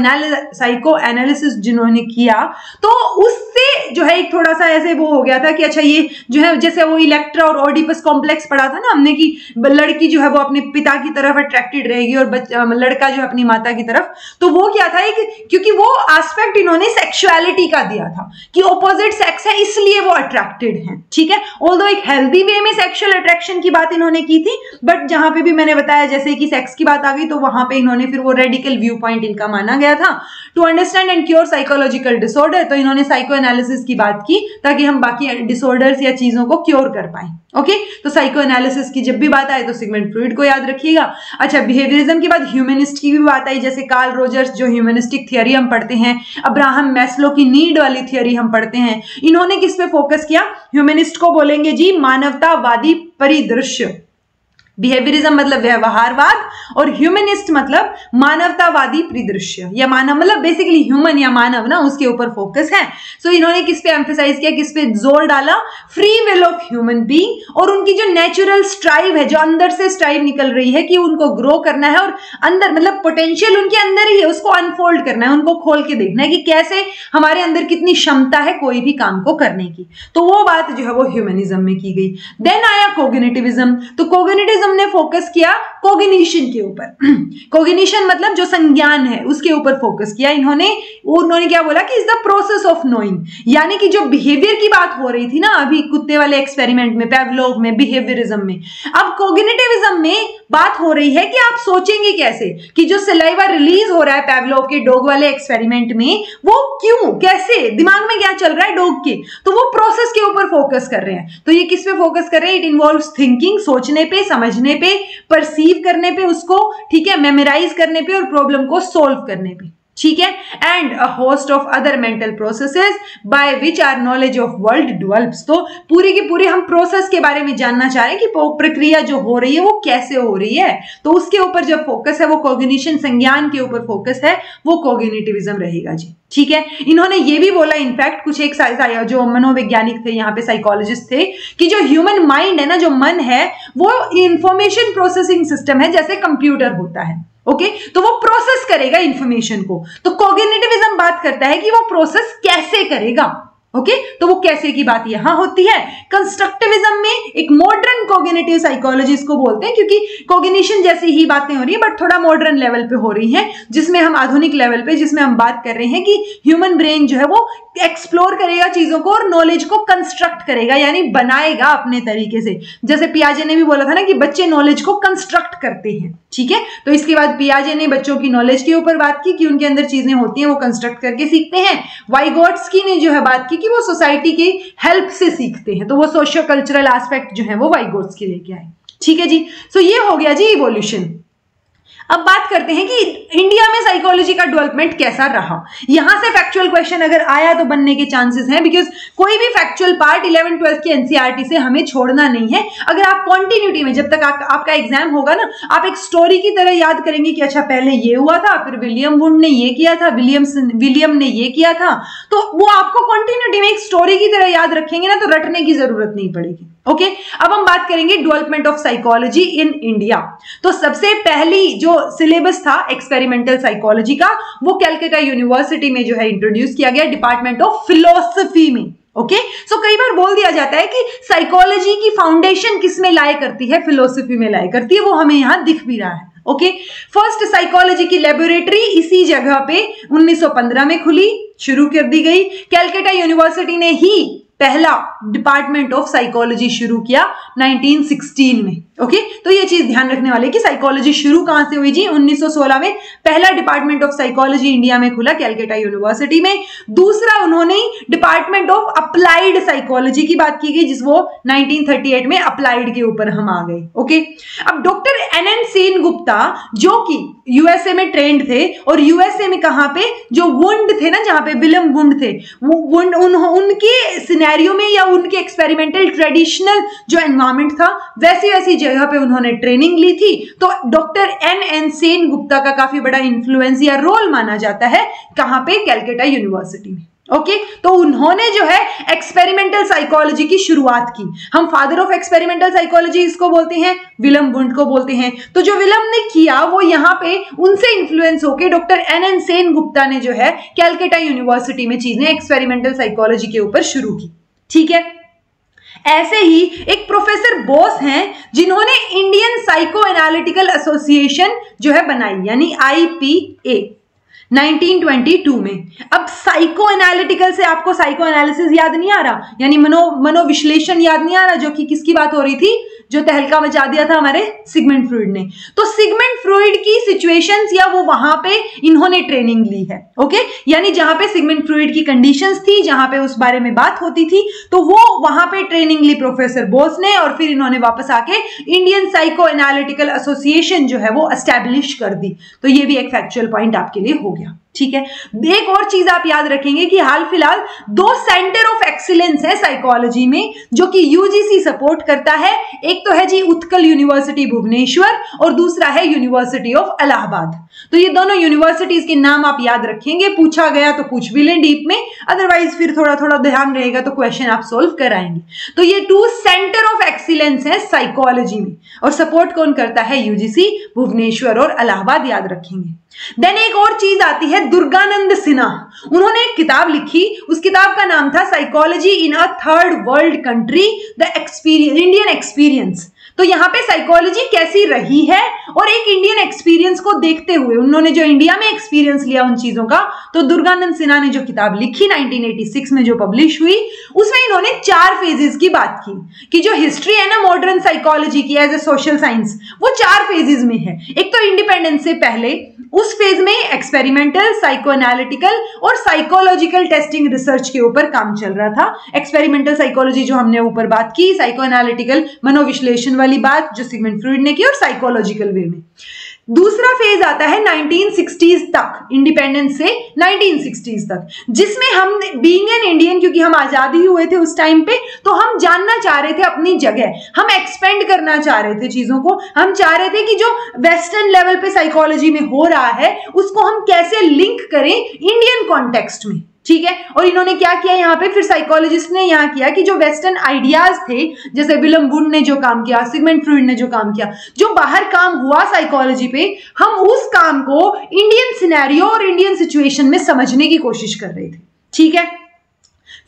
एनालिसिस जिन्होंने किया, तो उससे जो है एक थोड़ा सा ऐसे वो हो गया था कि अच्छा ये जो है, जैसे वो इलेक्ट्रा और ओडिपस कॉम्प्लेक्स पढ़ा था ना हमने, कि लड़की जो है वो अपने पिता की तरफ अट्रैक्टेड रहेगी और लड़का जो है अपनी माता की तरफ। तो वो क्या था, क्योंकि वो एस्पेक्ट इन्होंने सेक्सुअलिटी का दिया था कि ऑपोजिट सेक्स है इसलिए वो अट्रैक्टेड है, ठीक है। ऑल्दो एक हेल्दी वे में सेक्सुअल अट्रैक्शन की बात इन्होंने की थी, बट जहां पे भी मैंने बताया जैसे कि सेक्स की बात आ गई तो वहां पे इन्होंने फिर वो रेडिकल व्यू पॉइंट इनका माना गया था। To understand and cure psychological disorder, तो इन्होंने साइको एनालिसिस की बात की ताकि हम बाकी डिसऑर्डर्स या चीजों को क्योर कर पाए। ओके, तो साइको एनालिसिस की जब भी बात आए तो सिगमंड फ्रॉइड को याद रखिएगा। अच्छा, बिहेवियरिज्म के बाद ह्यूमनिस्ट की भी बात आई, जैसे कार्ल रोजर्स जो ह्यूमनिस्टिक थियरी हम पढ़ते हैं, अब्राहम मैस्लो की नीड वाली थियरी हम पढ़ते हैं, इन्होंने किस पे फोकस किया? ह्यूमनिस्ट को बोलेंगे जी मानवतावादी परिदृश्य। बिहेवियरिज्म मतलब व्यवहारवाद और ह्यूमनिस्ट मतलब मानवतावादी परिदृश्य, या मानव मतलब बेसिकली ह्यूमन या मानव ना, उसके ऊपर फोकस है। सो इन्होंने किस पे एम्फेसाइज किया, किस पे जोर डाला? Free will of human being, और उनकी जो नेचुरल स्ट्राइव है, जो अंदर से स्ट्राइव निकल रही है कि उनको ग्रो करना है, और अंदर मतलब पोटेंशियल उनके अंदर ही है, उसको अनफोल्ड करना है, उनको खोल के देखना है कि कैसे हमारे अंदर कितनी क्षमता है कोई भी काम को करने की। तो वो बात जो है वो ह्यूमनिज्म में की गई। देन आया कोग्निटिविज्म, तो कोग्निटिविज्म ने फोकस किया कोग्निशन के ऊपर। कोग्निशन मतलब जो संज्ञान है उसके ऊपर फोकस किया इन्होंने। उन्होंने क्या बोला कि is the process of knowing, यानी कि जो बिहेवियर की बात हो रही थी ना अभी कुत्ते वाले एक्सपेरिमेंट में, पेवलोव में, बिहेवियरिज्म में, अब कोग्निटिविज्म में बात हो रही है कि आप सोचेंगे कैसे कि जो सलाइवा रिलीज हो रहा है पेवलोव के डॉग वाले एक्सपेरिमेंट में, वो क्यों, कैसे, दिमाग में क्या चल रहा है डॉग के, तो वो प्रोसेस के ऊपर फोकस कर रहे हैं। तो ये किस पे फोकस कर रहे हैं? इट इन्वॉल्व्स थिंकिंग, सोचने पे, समझने पे, परसीव करने पे उसको, ठीक है, मेमोराइज करने पे और प्रॉब्लम को सोल्व करने पे, ठीक है। And a host of other mental processes by which our knowledge of world develops, तो पूरी की पूरी हम प्रोसेस के बारे में जानना चाह रहे हैं कि प्रक्रिया जो हो रही है वो कैसे हो रही है, तो उसके ऊपर जो फोकस है वो कोग्निशन, संज्ञान के ऊपर फोकस है, वो कोग्निटिविज्म रहेगा जी, ठीक है। इन्होंने ये भी बोला, इनफैक्ट कुछ एक जो मनोवैज्ञानिक थे, यहाँ पे साइकोलॉजिस्ट थे, कि जो ह्यूमन माइंड है ना, जो मन है, वो इंफॉर्मेशन प्रोसेसिंग सिस्टम है, जैसे कंप्यूटर होता है। ओके, तो वो प्रोसेस करेगा इंफॉर्मेशन को। तो कोग्निटिविज्म बात करता है कि वो प्रोसेस कैसे करेगा। ओके, तो वो कैसे की बात यहां होती है। कंस्ट्रक्टिविज्म में एक मॉडर्न कोग्निटिव साइकोलॉजी इसको बोलते हैं, क्योंकि कोग्निशन जैसी ही बातें हो रही है बट थोड़ा मॉडर्न लेवल पे हो रही हैं, जिसमें हम आधुनिक लेवल पे, जिसमें हम बात कर रहे हैं कि ह्यूमन ब्रेन जो है वो एक्सप्लोर करेगा चीजों को और नॉलेज को कंस्ट्रक्ट करेगा, यानी बनाएगा अपने तरीके से। जैसे पियाजे ने भी बोला था ना कि बच्चे नॉलेज को कंस्ट्रक्ट करते हैं, ठीक है। तो इसके बाद पियाजे ने बच्चों की नॉलेज के ऊपर बात की कि उनके अंदर चीजें होती हैं वो कंस्ट्रक्ट करके सीखते हैं। वाइगोट्स्की ने जो है बात की कि वो सोसाइटी की हेल्प से सीखते हैं, तो वो सोशियो कल्चरल एस्पेक्ट जो है वो वाइगोट्स्की लेके आए, ठीक है जी। सो ये हो गया जी इवोल्यूशन। अब बात करते हैं कि इंडिया में साइकोलॉजी का डेवलपमेंट कैसा रहा। यहां से फैक्चुअल क्वेश्चन अगर आया तो बनने के चांसेस हैं, बिकॉज कोई भी फैक्चुअल पार्ट 11th-12th की एनसीईआरटी से हमें छोड़ना नहीं है। अगर आप कॉन्टिन्यूटी में जब तक आपका एग्जाम होगा ना, आप एक स्टोरी की तरह याद करेंगे कि अच्छा पहले ये हुआ था, फिर विलियम वुड ने ये किया था, विलियम ने ये किया था, तो वो आपको कॉन्टिन्यूटी में एक स्टोरी की तरह याद रखेंगे ना, तो रटने की जरूरत नहीं पड़ेगी। ओके, अब हम बात करेंगे development of psychology in India. तो सबसे पहली जो सिलेबस था एक्सपेरिमेंटल साइकोलॉजी का, वो कलकत्ता यूनिवर्सिटी में जो है इंट्रोड्यूस किया गया, डिपार्टमेंट ऑफ फिलोसफी में। ओके, सो कई बार बोल दिया जाता है कि साइकोलॉजी की फाउंडेशन किस में लाया करती है, फिलोसफी में लाया करती है, वो हमें यहां दिख भी रहा है। ओके, फर्स्ट साइकोलॉजी की लेबोरेटरी इसी जगह पे 1915 में खुली, शुरू कर दी गई। कलकत्ता यूनिवर्सिटी ने ही पहला डिपार्टमेंट ऑफ साइकोलॉजी शुरू किया 1916 में। ओके, तो ये चीज ध्यान रखने वाले कि साइकोलॉजी शुरू कहां से हुई जी, 1916 में पहला डिपार्टमेंट ऑफ साइकोलॉजी इंडिया में खुला कैलकाटा यूनिवर्सिटी में। दूसरा उन्होंने डिपार्टमेंट ऑफ अप्लाइड साइकोलॉजी की बात की गई, जिस वो 1938 में अप्लाइड के ऊपर हम आ गए। ओके, अब डॉक्टर एन सेन गुप्ता जो कि यूएसए में ट्रेंड थे, और यूएसए में कहां पे, जो वुंड थे ना, जहां पे विलियम वुंड थे, वुंड उनके सिनेरियो में या उनके एक्सपेरिमेंटल ट्रेडिशनल जो एनवायरमेंट था वैसी जगह पे उन्होंने ट्रेनिंग ली थी। तो डॉक्टर एन सेन गुप्ता का काफी बड़ा इन्फ्लुएंस या रोल माना जाता है कहां पे, कैलकाटा यूनिवर्सिटी में। ओके, तो उन्होंने जो है एक्सपेरिमेंटल साइकोलॉजी की शुरुआत की। हम फादर ऑफ एक्सपेरिमेंटल साइकोलॉजी इसको बोलते हैं, विलियम वुंड को बोलते हैं। तो जो विलियम ने किया वो यहाँ पे उनसे इन्फ्लुएंस होके डॉक्टर एन सेन गुप्ता ने जो है कैलकाटा यूनिवर्सिटी में चीजें एक्सपेरिमेंटल साइकोलॉजी के ऊपर शुरू की। ठीक है, ऐसे ही एक प्रोफेसर बोस हैं जिन्होंने इंडियन साइको एनालिटिकल एसोसिएशन जो है बनाई, यानी IPA 1922 में। अब साइको एनालिटिकल से आपको साइको एनालिसिस याद नहीं आ रहा, यानी मनोविश्लेषण याद नहीं आ रहा, जो कि किसकी बात हो रही थी, जो तहलका मचा दिया था हमारे सिगमंड फ्रॉइड ने। तो सिगमंड फ्रॉइड की सिचुएशंस या वो वहां पे इन्होंने ट्रेनिंग ली है। ओके, यानी जहां पे सिगमंड फ्रॉइड की कंडीशंस थी, जहां पे उस बारे में बात होती थी, तो वो वहां पे ट्रेनिंग ली प्रोफेसर बोस ने, और फिर इन्होंने वापस आके इंडियन साइको एनालिटिकल एसोसिएशन जो है वो एस्टैब्लिश कर दी। तो ये भी एक फैक्चुअल पॉइंट आपके लिए हो गया। ठीक है, एक और चीज आप याद रखेंगे कि हाल फिलहाल 2 सेंटर ऑफ एक्सीलेंस है साइकोलॉजी में जो कि यूजीसी सपोर्ट करता है। एक तो है जी उत्कल यूनिवर्सिटी भुवनेश्वर, और दूसरा है यूनिवर्सिटी ऑफ इलाहाबाद। तो ये दोनों यूनिवर्सिटीज के नाम आप याद रखेंगे, पूछा गया तो पूछ भी लें डीप में, अदरवाइज फिर थोड़ा थोड़ा ध्यान रहेगा तो क्वेश्चन आप सोल्व कराएंगे। तो ये 2 सेंटर ऑफ एक्सीलेंस है साइकोलॉजी में, और सपोर्ट कौन करता है, यूजीसी भुवनेश्वर और इलाहाबाद, याद रखेंगे। देन एक और चीज आती है दुर्गानंद सिन्हा, उन्होंने एक किताब लिखी, उस किताब का नाम था psychology in a third world country, the Indian experience. तो यहाँ पे साइकोलॉजी कैसी रही है और एक इंडियन एक्सपीरियंस को देखते हुए उन्होंने जो इंडिया में एक्सपीरियंस लिया उन चीजों का, तो दुर्गानंद सिन्हा ने जो किताब लिखी 1986 में जो पब्लिश हुई, उसमें इन्होंने 4 फेजेस की बात की कि जो हिस्ट्री है ना मॉडर्न साइकोलॉजी की एज ए सोशल साइंस, वो 4 फेजेस में है। एक तो इंडिपेंडेंस से पहले, उस फेज में एक्सपेरिमेंटल, साइको एनालिटिकल और साइकोलॉजिकल टेस्टिंग रिसर्च के ऊपर काम चल रहा था। एक्सपेरिमेंटल साइकोलॉजी जो हमने ऊपर बात की, साइको एनालिटिकल मनोविश्लेषण वाली बात जो सिगमंड फ्रॉइड ने की, और साइकोलॉजिकल वे में। दूसरा फेज आता है 1960s तक, इंडिपेंडेंस से 1960s तक, जिसमें हम बीइंग एन इंडियन, क्योंकि हम आजादी हुए थे उस टाइम पे, तो हम जानना चाह रहे थे अपनी जगह, हम एक्सपेंड करना चाह रहे थे चीजों को, हम चाह रहे थे कि जो वेस्टर्न लेवल पे साइकोलॉजी में हो रहा है उसको हम कैसे लिंक करें इंडियन कॉन्टेक्स्ट में। ठीक है, और इन्होंने क्या किया यहाँ पे, फिर साइकोलॉजिस्ट ने यहाँ किया कि जो वेस्टर्न आइडियाज थे, जैसे विलियम वुंड ने जो काम किया, सिगमंड फ्रॉइड ने जो काम किया, जो बाहर काम हुआ साइकोलॉजी पे, हम उस काम को इंडियन सिनेरियो और इंडियन सिचुएशन में समझने की कोशिश कर रहे थे। ठीक है,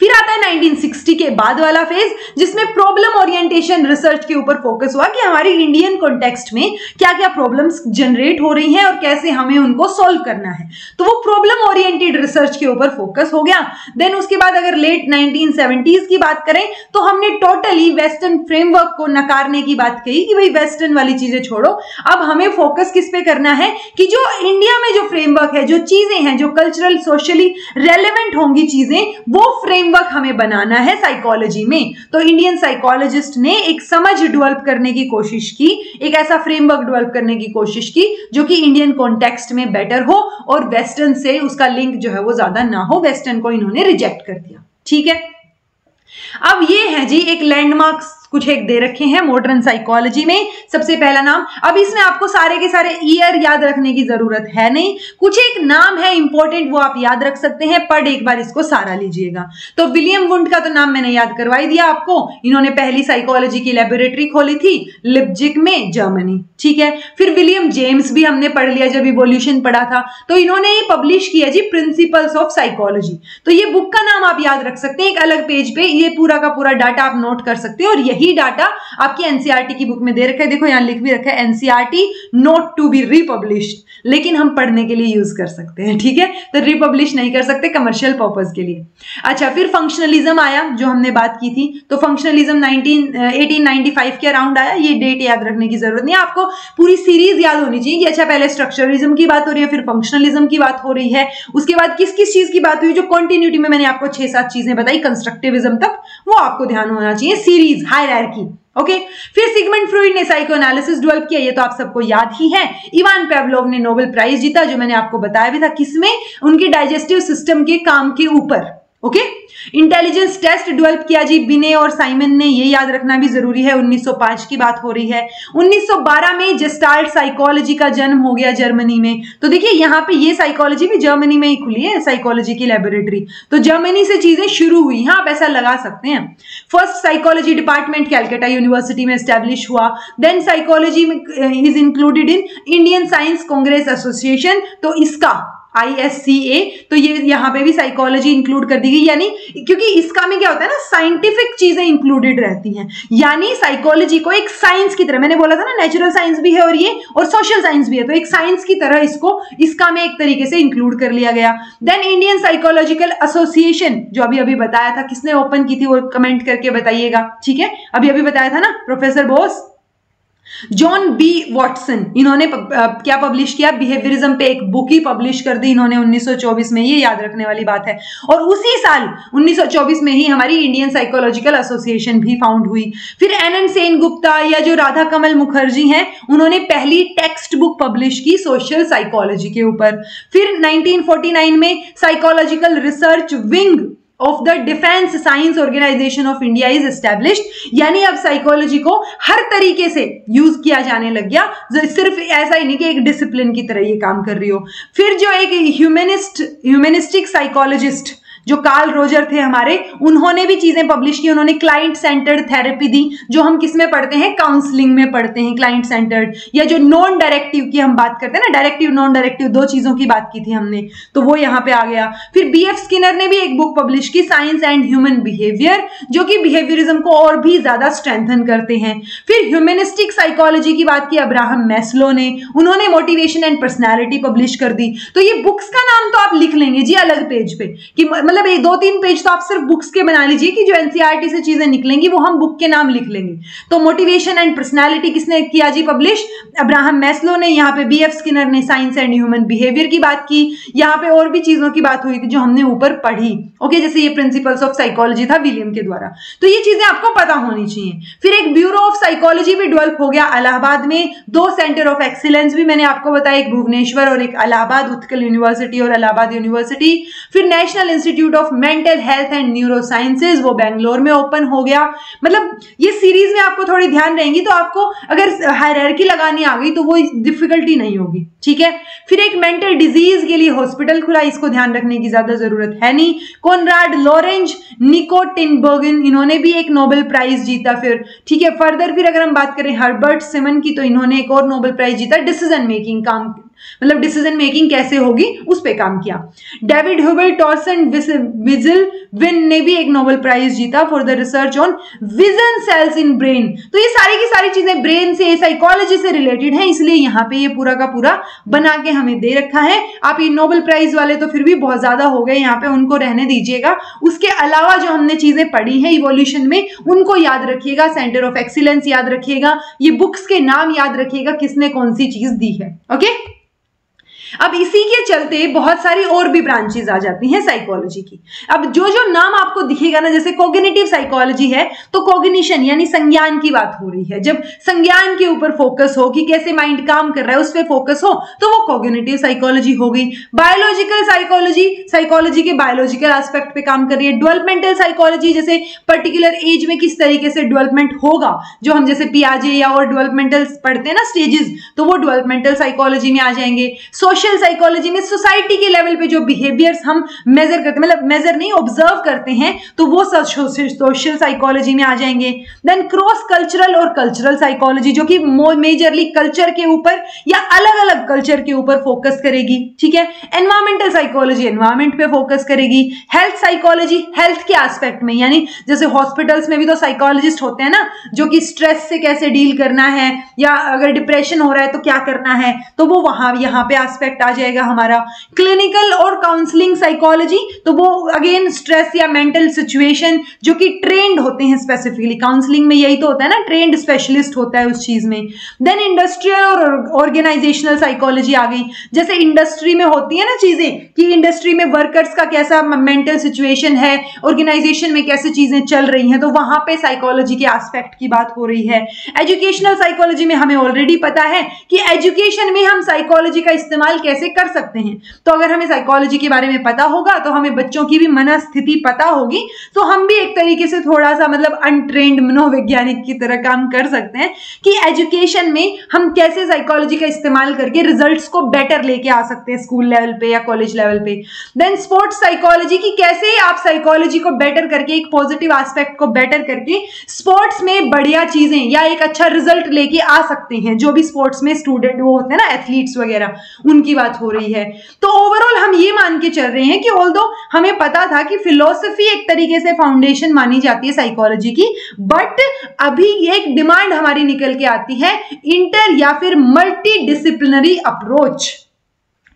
फिर आता है 1960 के बाद वाला फेज, जिसमें प्रॉब्लम ओरिएंटेशन रिसर्च के ऊपर फोकस हुआ कि हमारी इंडियन कॉन्टेक्स्ट में क्या क्या प्रॉब्लम्स जनरेट हो रही हैं और कैसे हमें उनको सॉल्व करना है। तो वो प्रॉब्लम ओरिएंटेड रिसर्च के ऊपर फोकस हो गया। देन उसके बाद अगर लेट 1970s की बात करें तो हमने टोटली वेस्टर्न फ्रेमवर्क को नकारने की बात कही कि भाई वेस्टर्न वाली चीजें छोड़ो, अब हमें फोकस किस पे करना है कि जो इंडिया में जो फ्रेमवर्क है, जो चीजें हैं, जो कल्चरल सोशली रेलेवेंट होंगी चीजें, वो फ्रेमवर्क हमें बनाना है साइकोलॉजी में। तो इंडियन साइकोलॉजिस्ट ने एक समझ डेवलप करने की कोशिश की, एक ऐसा फ्रेमवर्क डेवलप करने की कोशिश की जो कि इंडियन कॉन्टेक्स्ट में बेटर हो और वेस्टर्न से उसका लिंक जो है वो ज्यादा ना हो। वेस्टर्न को इन्होंने रिजेक्ट कर दिया। ठीक है, अब ये है जी एक लैंडमार्क्स कुछ एक दे रखे हैं मॉडर्न साइकोलॉजी में। सबसे पहला नाम, अब इसमें आपको सारे के सारे ईयर याद रखने की जरूरत है नहीं, कुछ एक नाम है इंपॉर्टेंट वो आप याद रख सकते हैं, पर एक बार इसको सारा लीजिएगा। तो विलियम वुंड का तो नाम मैंने याद करवाई दिया आपको, इन्होंने पहली साइकोलॉजी की लेबोरेटरी खोली थी लिप्जिग में, जर्मनी। ठीक है, फिर विलियम जेम्स भी हमने पढ़ लिया जब इवोल्यूशन पढ़ा था, तो इन्होंने ये पब्लिश किया जी प्रिंसिपल्स ऑफ साइकोलॉजी। तो ये बुक का नाम आप याद रख सकते हैं, एक अलग पेज पे ये पूरा का पूरा डाटा आप नोट कर सकते हैं और यही यही डाटा आपकी एनसीईआरटी की बुक में दे रखा है, देखो यहां लिख भी रखा है एनसीईआरटी नोट टू बी रिपब्लिश्ड, लेकिन हम पढ़ने के लिए यूज कर सकते हैं, ठीक है, तो रिपब्लिश नहीं कर सकते कमर्शियल पर्पस के लिए। अच्छा, फिर फंक्शनलिज्म आया जो हमने बात की थी, तो फंक्शनलिज्म 1895 के अराउंड आया, ये डेट याद रखने की जरूरत नहीं है, आपको पूरी सीरीज याद होनी चाहिए कि अच्छा पहले स्ट्रक्चरलिज्म की बात हो रही है, फिर फंक्शनलिज्म की बात हो रही है, उसके बाद किस किस चीज की बात हुई, जो कंटिन्यूटी में मैंने आपको 6-7 चीजें बताई कंस्ट्रक्टिविज्म तक, वो आपको ध्यान होना चाहिए, सीरीज हायरार्की। ओके, फिर सिगमंड फ्रॉइड ने साइको एनालिसिस डेवलप किया, ये तो आप सबको याद ही है। इवान पेवलोव ने नोबेल प्राइज जीता, जो मैंने आपको बताया भी था, किसमें, उनके डाइजेस्टिव सिस्टम के काम के ऊपर। ओके, इंटेलिजेंस टेस्ट डेवलप किया जी बिने और साइमन ने, ये याद रखना भी जरूरी है, 1905 की बात हो रही है। 1912 में जेस्टाल्ट साइकोलॉजी का जन्म हो गया जर्मनी में, तो देखिए यहाँ पे ये साइकोलॉजी भी जर्मनी में ही खुली है, साइकोलॉजी की लेबोरेटरी, तो जर्मनी से चीजें शुरू हुई, यहाँ आप ऐसा लगा सकते हैं। First psychology department Calcutta university में एस्टेब्लिश हुआ, then psychology is included in Indian science congress association, तो इसका ISCA, तो ये यहाँ पे भी साइकोलॉजी इंक्लूड कर दी गई, यानी क्योंकि इसका में क्या होता है ना, साइंटिफिक चीजें इंक्लूडेड रहती हैं, यानी साइकोलॉजी को एक साइंस की तरह, मैंने बोला था ना नेचुरल साइंस भी है और ये और सोशल साइंस भी है, तो एक साइंस की तरह इसका में एक तरीके से इंक्लूड कर लिया गया। देन इंडियन साइकोलॉजिकल एसोसिएशन, जो अभी अभी बताया था, किसने ओपन की थी वो कमेंट करके बताइएगा, ठीक है, अभी अभी बताया था ना, professor Bose, John B Watson, इन्होंने क्या पब्लिश किया, बिहेवियरिज्म पे एक बुक ही पब्लिश कर दी इन्होंने 1924 में, ये याद रखने वाली बात है। और उसी साल 1924 में ही हमारी इंडियन साइकोलॉजिकल एसोसिएशन भी फाउंड हुई। फिर NN सेनगुप्ता या जो राधा कमल मुखर्जी हैं, उन्होंने पहली टेक्स्ट बुक पब्लिश की सोशल साइकोलॉजी के ऊपर। फिर 1949 में psychological research wing of the defence science organisation of India is established, यानी अब साइकोलॉजी को हर तरीके से यूज किया जाने लग गया, सिर्फ ऐसा ही नहीं कि एक डिसिप्लिन की तरह ये काम कर रही हो। फिर जो एक ह्यूमनिस्टिक साइकोलॉजिस्ट जो कार्ल रोजर थे हमारे, उन्होंने भी चीजें पब्लिश की, उन्होंने क्लाइंट सेंटर्ड थेरेपी दी, जो हम किस में पढ़ते हैं, काउंसलिंग में पढ़ते हैं, क्लाइंट सेंटर्ड, या जो नॉन डायरेक्टिव की हम बात करते हैं ना, डायरेक्टिव नॉन डायरेक्टिव दो चीजों की बात की थी हमने, तो वो यहाँ पे आ गया। फिर BF स्किनर ने भी एक बुक पब्लिश की, साइंस एंड ह्यूमन बिहेवियर, जो कि बिहेवियरिज्म को और भी ज्यादा स्ट्रेंथन करते हैं। फिर ह्यूमनिस्टिक साइकोलॉजी की बात की अब्राहम मैस्लो ने, उन्होंने मोटिवेशन एंड पर्सनैलिटी पब्लिश कर दी। तो ये बुक्स का नाम तो आप लिख लेंगे जी अलग पेज पे, कि मतलब ये 2-3 पेज तो आप सिर्फ बुक्स के बना लीजिए कि जो एनसीईआरटी से चीजें निकलेंगी वो हम बुक के नाम लिख लेंगे। तो मोटिवेशन एंड पर्सनालिटी किसने किया जी पब्लिश, अब्राहम मैस्लो ने। यहाँ पे BF स्किनर ने साइंस एंड ह्यूमन बिहेवियर की बात की। यहाँ पे और भी चीजों की बात हुई थी जो हमने ऊपर पढ़ी, ओके, जैसे ये प्रिंसिपल्स ऑफ साइकोलॉजी था विलियम के द्वारा, तो ये चीजें आपको पता होनी चाहिए। फिर एक ब्यूरो ऑफ साइकोलॉजी भी डेवलप हो गया इलाहाबाद में, 2 सेंटर ऑफ एक्सीलेंस भी मैंने आपको बताया, एक भुवनेश्वर और एक इलाहाबाद, उत्कल यूनिवर्सिटी और इलाहाबाद यूनिवर्सिटी। फिर national institute of mental health and neuro sciences, वो बेंगलोर में ओपन हो गया। मतलब ये सीरीज में आपको थोड़ी ध्यान रहेंगी, तो आपको अगर हायरार्की लगानी आ गई तो वो डिफिकल्टी नहीं होगी, ठीक है। फिर एक मेंटल डिजीज के लिए हॉस्पिटल खुला, इसको ध्यान रखने की ज्यादा जरूरत है नहीं। कोनराड लोरेंज निकोटिनबर्गन, इन्होंने भी एक नोबेल प्राइज जीता फिर, ठीक है। फर्दर फिर अगर हम बात करें हर्बर्ट सिमन की, तो इन्होंने एक और नोबेल प्राइज जीता, डिसीजन मेकिंग काम, मतलब डिसीजन मेकिंग कैसे होगी उस पे काम किया। डेविड ह्यूबर्ट टॉर्सन विजिल विन ने भी एक नोबेल प्राइज जीता for the research on vision cells in brain. तो ये सारी की सारी चीजें ब्रेन से, साइकोलॉजी से रिलेटेड हैं, इसलिए यहाँ पे ये पूरा का पूरा बना के हमें दे रखा है। आप ये नोबेल प्राइज वाले तो फिर भी बहुत ज्यादा हो गए, यहाँ पे उनको रहने दीजिएगा। उसके अलावा जो हमने चीजें पढ़ी है इवोल्यूशन में, उनको याद रखिएगा, सेंटर ऑफ एक्सीलेंस याद रखिएगा, ये बुक्स के नाम याद रखिएगा किसने कौन सी चीज दी है, ओके। अब इसी के चलते बहुत सारी और भी ब्रांचेस आ जाती हैं साइकोलॉजी की। अब जो जो नाम आपको दिखेगा ना, जैसे कॉग्निटिव साइकोलॉजी है, तो कॉग्निशन यानी संज्ञान की बात हो रही है। जब संज्ञान के ऊपर फोकस हो कि कैसे माइंड काम कर रहा है, उस पर फोकस हो, तो वो कॉग्निटिव साइकोलॉजी हो गई। बायोलॉजिकल साइकोलॉजी, साइकोलॉजी के बायोलॉजिकल एस्पेक्ट पे काम कर रही है। डेवलपमेंटल साइकोलॉजी, जैसे पर्टिकुलर एज में किस तरीके से डेवलपमेंट होगा, जो हम जैसे पियाजे या और डेवलपमेंटल पढ़ते हैं ना स्टेजेस, तो वो डेवलपमेंटल साइकोलॉजी में आ जाएंगे। सोशल सोशल साइकोलॉजी में सोसाइटी के लेवल पे जो बिहेवियर्स हम मेजर करते हैं, मतलब मेजर नहीं ऑब्जर्व करते हैं, तो वो सोशल साइकोलॉजी में आ जाएंगे। देन क्रॉस कल्चरल और कल्चरल साइकोलॉजी जो कि मेजरली कल्चर के ऊपर या अलग अलग कल्चर के ऊपर फोकस करेगी, ठीक है। एनवायरमेंटल साइकोलॉजी एनवायरमेंट पे फोकस करेगी। हेल्थ साइकोलॉजी हेल्थ के एस्पेक्ट में, यानी जैसे हॉस्पिटल्स में भी तो साइकोलॉजिस्ट होते हैं ना, जो कि स्ट्रेस से कैसे डील करना है या अगर डिप्रेशन हो रहा है तो क्या करना है, तो वो वहां यहाँ पे एस्पेक्ट आ जाएगा हमारा। क्लिनिकल और काउंसलिंग साइकोलॉजी, तो वो अगेन स्ट्रेस या मेंटल सिचुएशन जो कि ट्रेंड होते हैं स्पेसिफिकली, काउंसलिंग में यही तो होता है ना, ट्रेंड स्पेशलिस्ट होता है उस चीज में। देन इंडस्ट्रियल और ऑर्गेनाइजेशनल साइकोलॉजी आ गई, जैसे इंडस्ट्री में होती है ना चीजें कि इंडस्ट्री में वर्कर्स का कैसा मेंटल सिचुएशन है, ऑर्गेनाइजेशन में कैसे चीजें चल रही हैं, तो वहां पे साइकोलॉजी के एस्पेक्ट की बात हो रही है। एजुकेशनल साइकोलॉजी में हमें ऑलरेडी पता है कि एजुकेशन में हम साइकोलॉजी का इस्तेमाल कैसे कर सकते हैं, तो अगर हमें साइकोलॉजी के बारे में पता होगा तो हमें बच्चों की भी मनस्थिति पता होगी, तो हम भी एक तरीके से थोड़ा सा मतलब अनट्रेंड मनोवैज्ञानिक की तरह काम कर सकते हैं कि एजुकेशन में हम कैसे साइकोलॉजी का इस्तेमाल करके रिजल्ट्स को बेटर लेके आ सकते हैं स्कूल लेवल पे या कॉलेज लेवल पे। देन स्पोर्ट्स साइकोलॉजी की कैसे आप साइकोलॉजी को बेटर करके, एक पॉजिटिव एस्पेक्ट को बेटर करके स्पोर्ट्स में बढ़िया चीजें या एक अच्छा रिजल्ट लेके आ सकते हैं, जो भी स्पोर्ट्स में स्टूडेंट वो होते हैं ना एथलीट्स वगैरह, उनकी बात हो रही है। तो ओवरऑल हम ये मान के चल रहे हैं कि ऑल्दो हमें पता था कि फिलोसफी एक तरीके से फाउंडेशन मानी जाती है साइकोलॉजी की, बट अभी एक डिमांड हमारी निकल के आती है इंटर या फिर मल्टी डिसिप्लिनरी अप्रोच।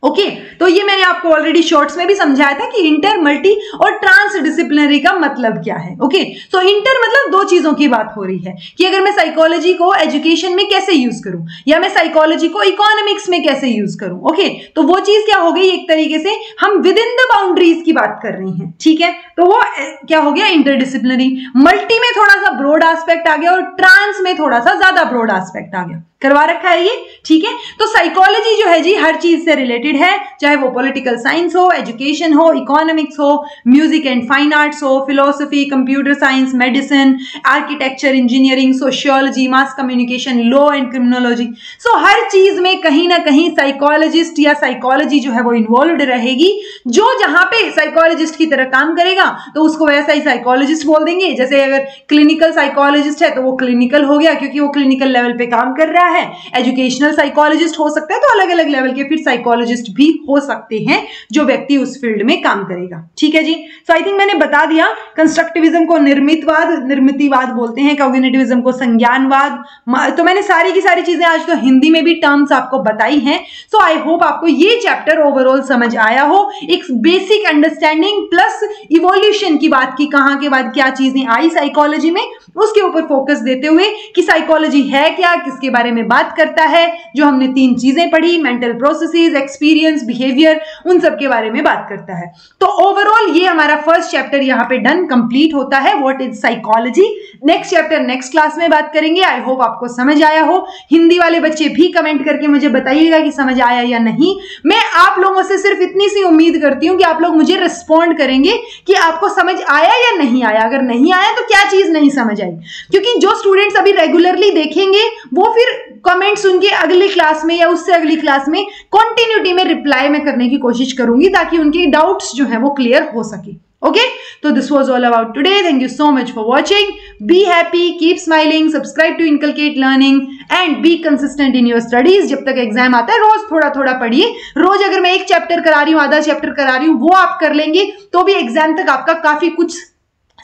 ओके, तो ये मैंने आपको ऑलरेडी शॉर्ट्स में भी समझाया था कि इंटर, मल्टी और ट्रांस डिसिप्लिनरी का मतलब क्या है। ओके, तो इंटर मतलब दो चीजों की बात हो रही है कि अगर मैं साइकोलॉजी को एजुकेशन में कैसे यूज करूं या मैं साइकोलॉजी को इकोनॉमिक्स में कैसे यूज करूं। ओके, तो वो चीज क्या हो गई, एक तरीके से हम विद इन द बाउंड्रीज की बात कर रही हैं, ठीक है, तो वो क्या हो गया इंटरडिसिप्लिनरी। मल्टी में थोड़ा सा ब्रॉड एस्पेक्ट आ गया और ट्रांस में थोड़ा सा ज्यादा ब्रॉड एस्पेक्ट आ गया, करवा रखा है ये, ठीक है। तो साइकोलॉजी जो है जी हर चीज से रिलेटेड है, चाहे वो पॉलिटिकल साइंस हो, एजुकेशन हो, इकोनॉमिक्स हो, म्यूजिक एंड फाइन आर्ट्स हो, philosophy, computer science, medicine, architecture, engineering, sociology, mass communication, law and criminology. So हर चीज में कहीं ना कहीं साइकोलॉजिस्ट या साइकोलॉजी जो है वो इन्वॉल्व रहेगी। जो जहां पे साइकोलॉजिस्ट की तरह काम करेगा तो उसको वैसा ही साइकोलॉजिस्ट बोल देंगे। जैसे अगर क्लिनिकल साइकोलॉजिस्ट है तो वो क्लिनिकल हो गया क्योंकि वो क्लिनिकल लेवल पे काम कर रहा है। एजुकेशनल साइकोलॉजिस्ट हो सकता है, तो अलग अलग लेवल के फिर साइकोलॉजिस्ट भी हो सकते हैं जो व्यक्ति उस फील्ड में काम करेगा, ठीक है जी। सो आई थिंक मैंने बता दिया, कंस्ट्रक्टिविज्म को निर्मितिवाद बोलते हैं, कॉग्निटिविज्म को संज्ञानवाद। तो मैंने सारी की सारी चीजें आज तो हिंदी में भी टर्म्स आपको बताई हैं। सो आई होप आपको ये चैप्टर ओवरऑल समझ आया हो, एक बेसिक अंडरस्टैंडिंग प्लस इवोल्यूशन की बात की, कहां के बाद क्या चीजें आई साइकोलॉजी में, उसके ऊपर फोकस देते हुए कि साइकोलॉजी है क्या, किसके बारे में बात करता है। जो हमने तीन चीजें पढ़ी, मेंटल प्रोसेसेस, एक्सपीरियंस, बिहेवियर, उन सब के बारे में बात करता है। तो ओवरऑल ये हमारा फर्स्ट चैप्टर यहाँ पे डन, कंप्लीट होता है, what is psychology. Next chapter next class में बात करेंगे। आई होप आपको समझ आया हो। हिंदी वाले बच्चे भी कमेंट करके मुझे बताइएगा कि समझ आया या नहीं। मैं आप लोगों से सिर्फ इतनी सी उम्मीद करती हूँ कि आप लोग मुझे रिस्पॉन्ड करेंगे कि आपको समझ आया या नहीं आया। अगर नहीं आया तो क्या चीज नहीं समझ आई, क्योंकि जो स्टूडेंट्स अभी रेगुलरली देखेंगे वो फिर कमेंट्स उनके अगली क्लास में या उससे अगली क्लास में कंटिन्यूटी में रिप्लाई में करने की कोशिश करूंगी ताकि उनके डाउट्स जो है वो क्लियर हो सके। ओके, तो this was all about today. Thank you so much for watching. Be happy, keep smiling, subscribe to inculcate learning and be consistent in your studies. जब तक एग्जाम आता है रोज थोड़ा थोड़ा पढ़िए। रोज अगर मैं एक चैप्टर करा रही हूँ, आधा चैप्टर करा रही हूँ, वो आप कर लेंगे तो भी एग्जाम तक आपका काफी कुछ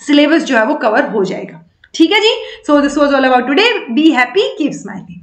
सिलेबस जो है वो कवर हो जाएगा, ठीक है जी। So this was all about today. Be happy, keep smiling.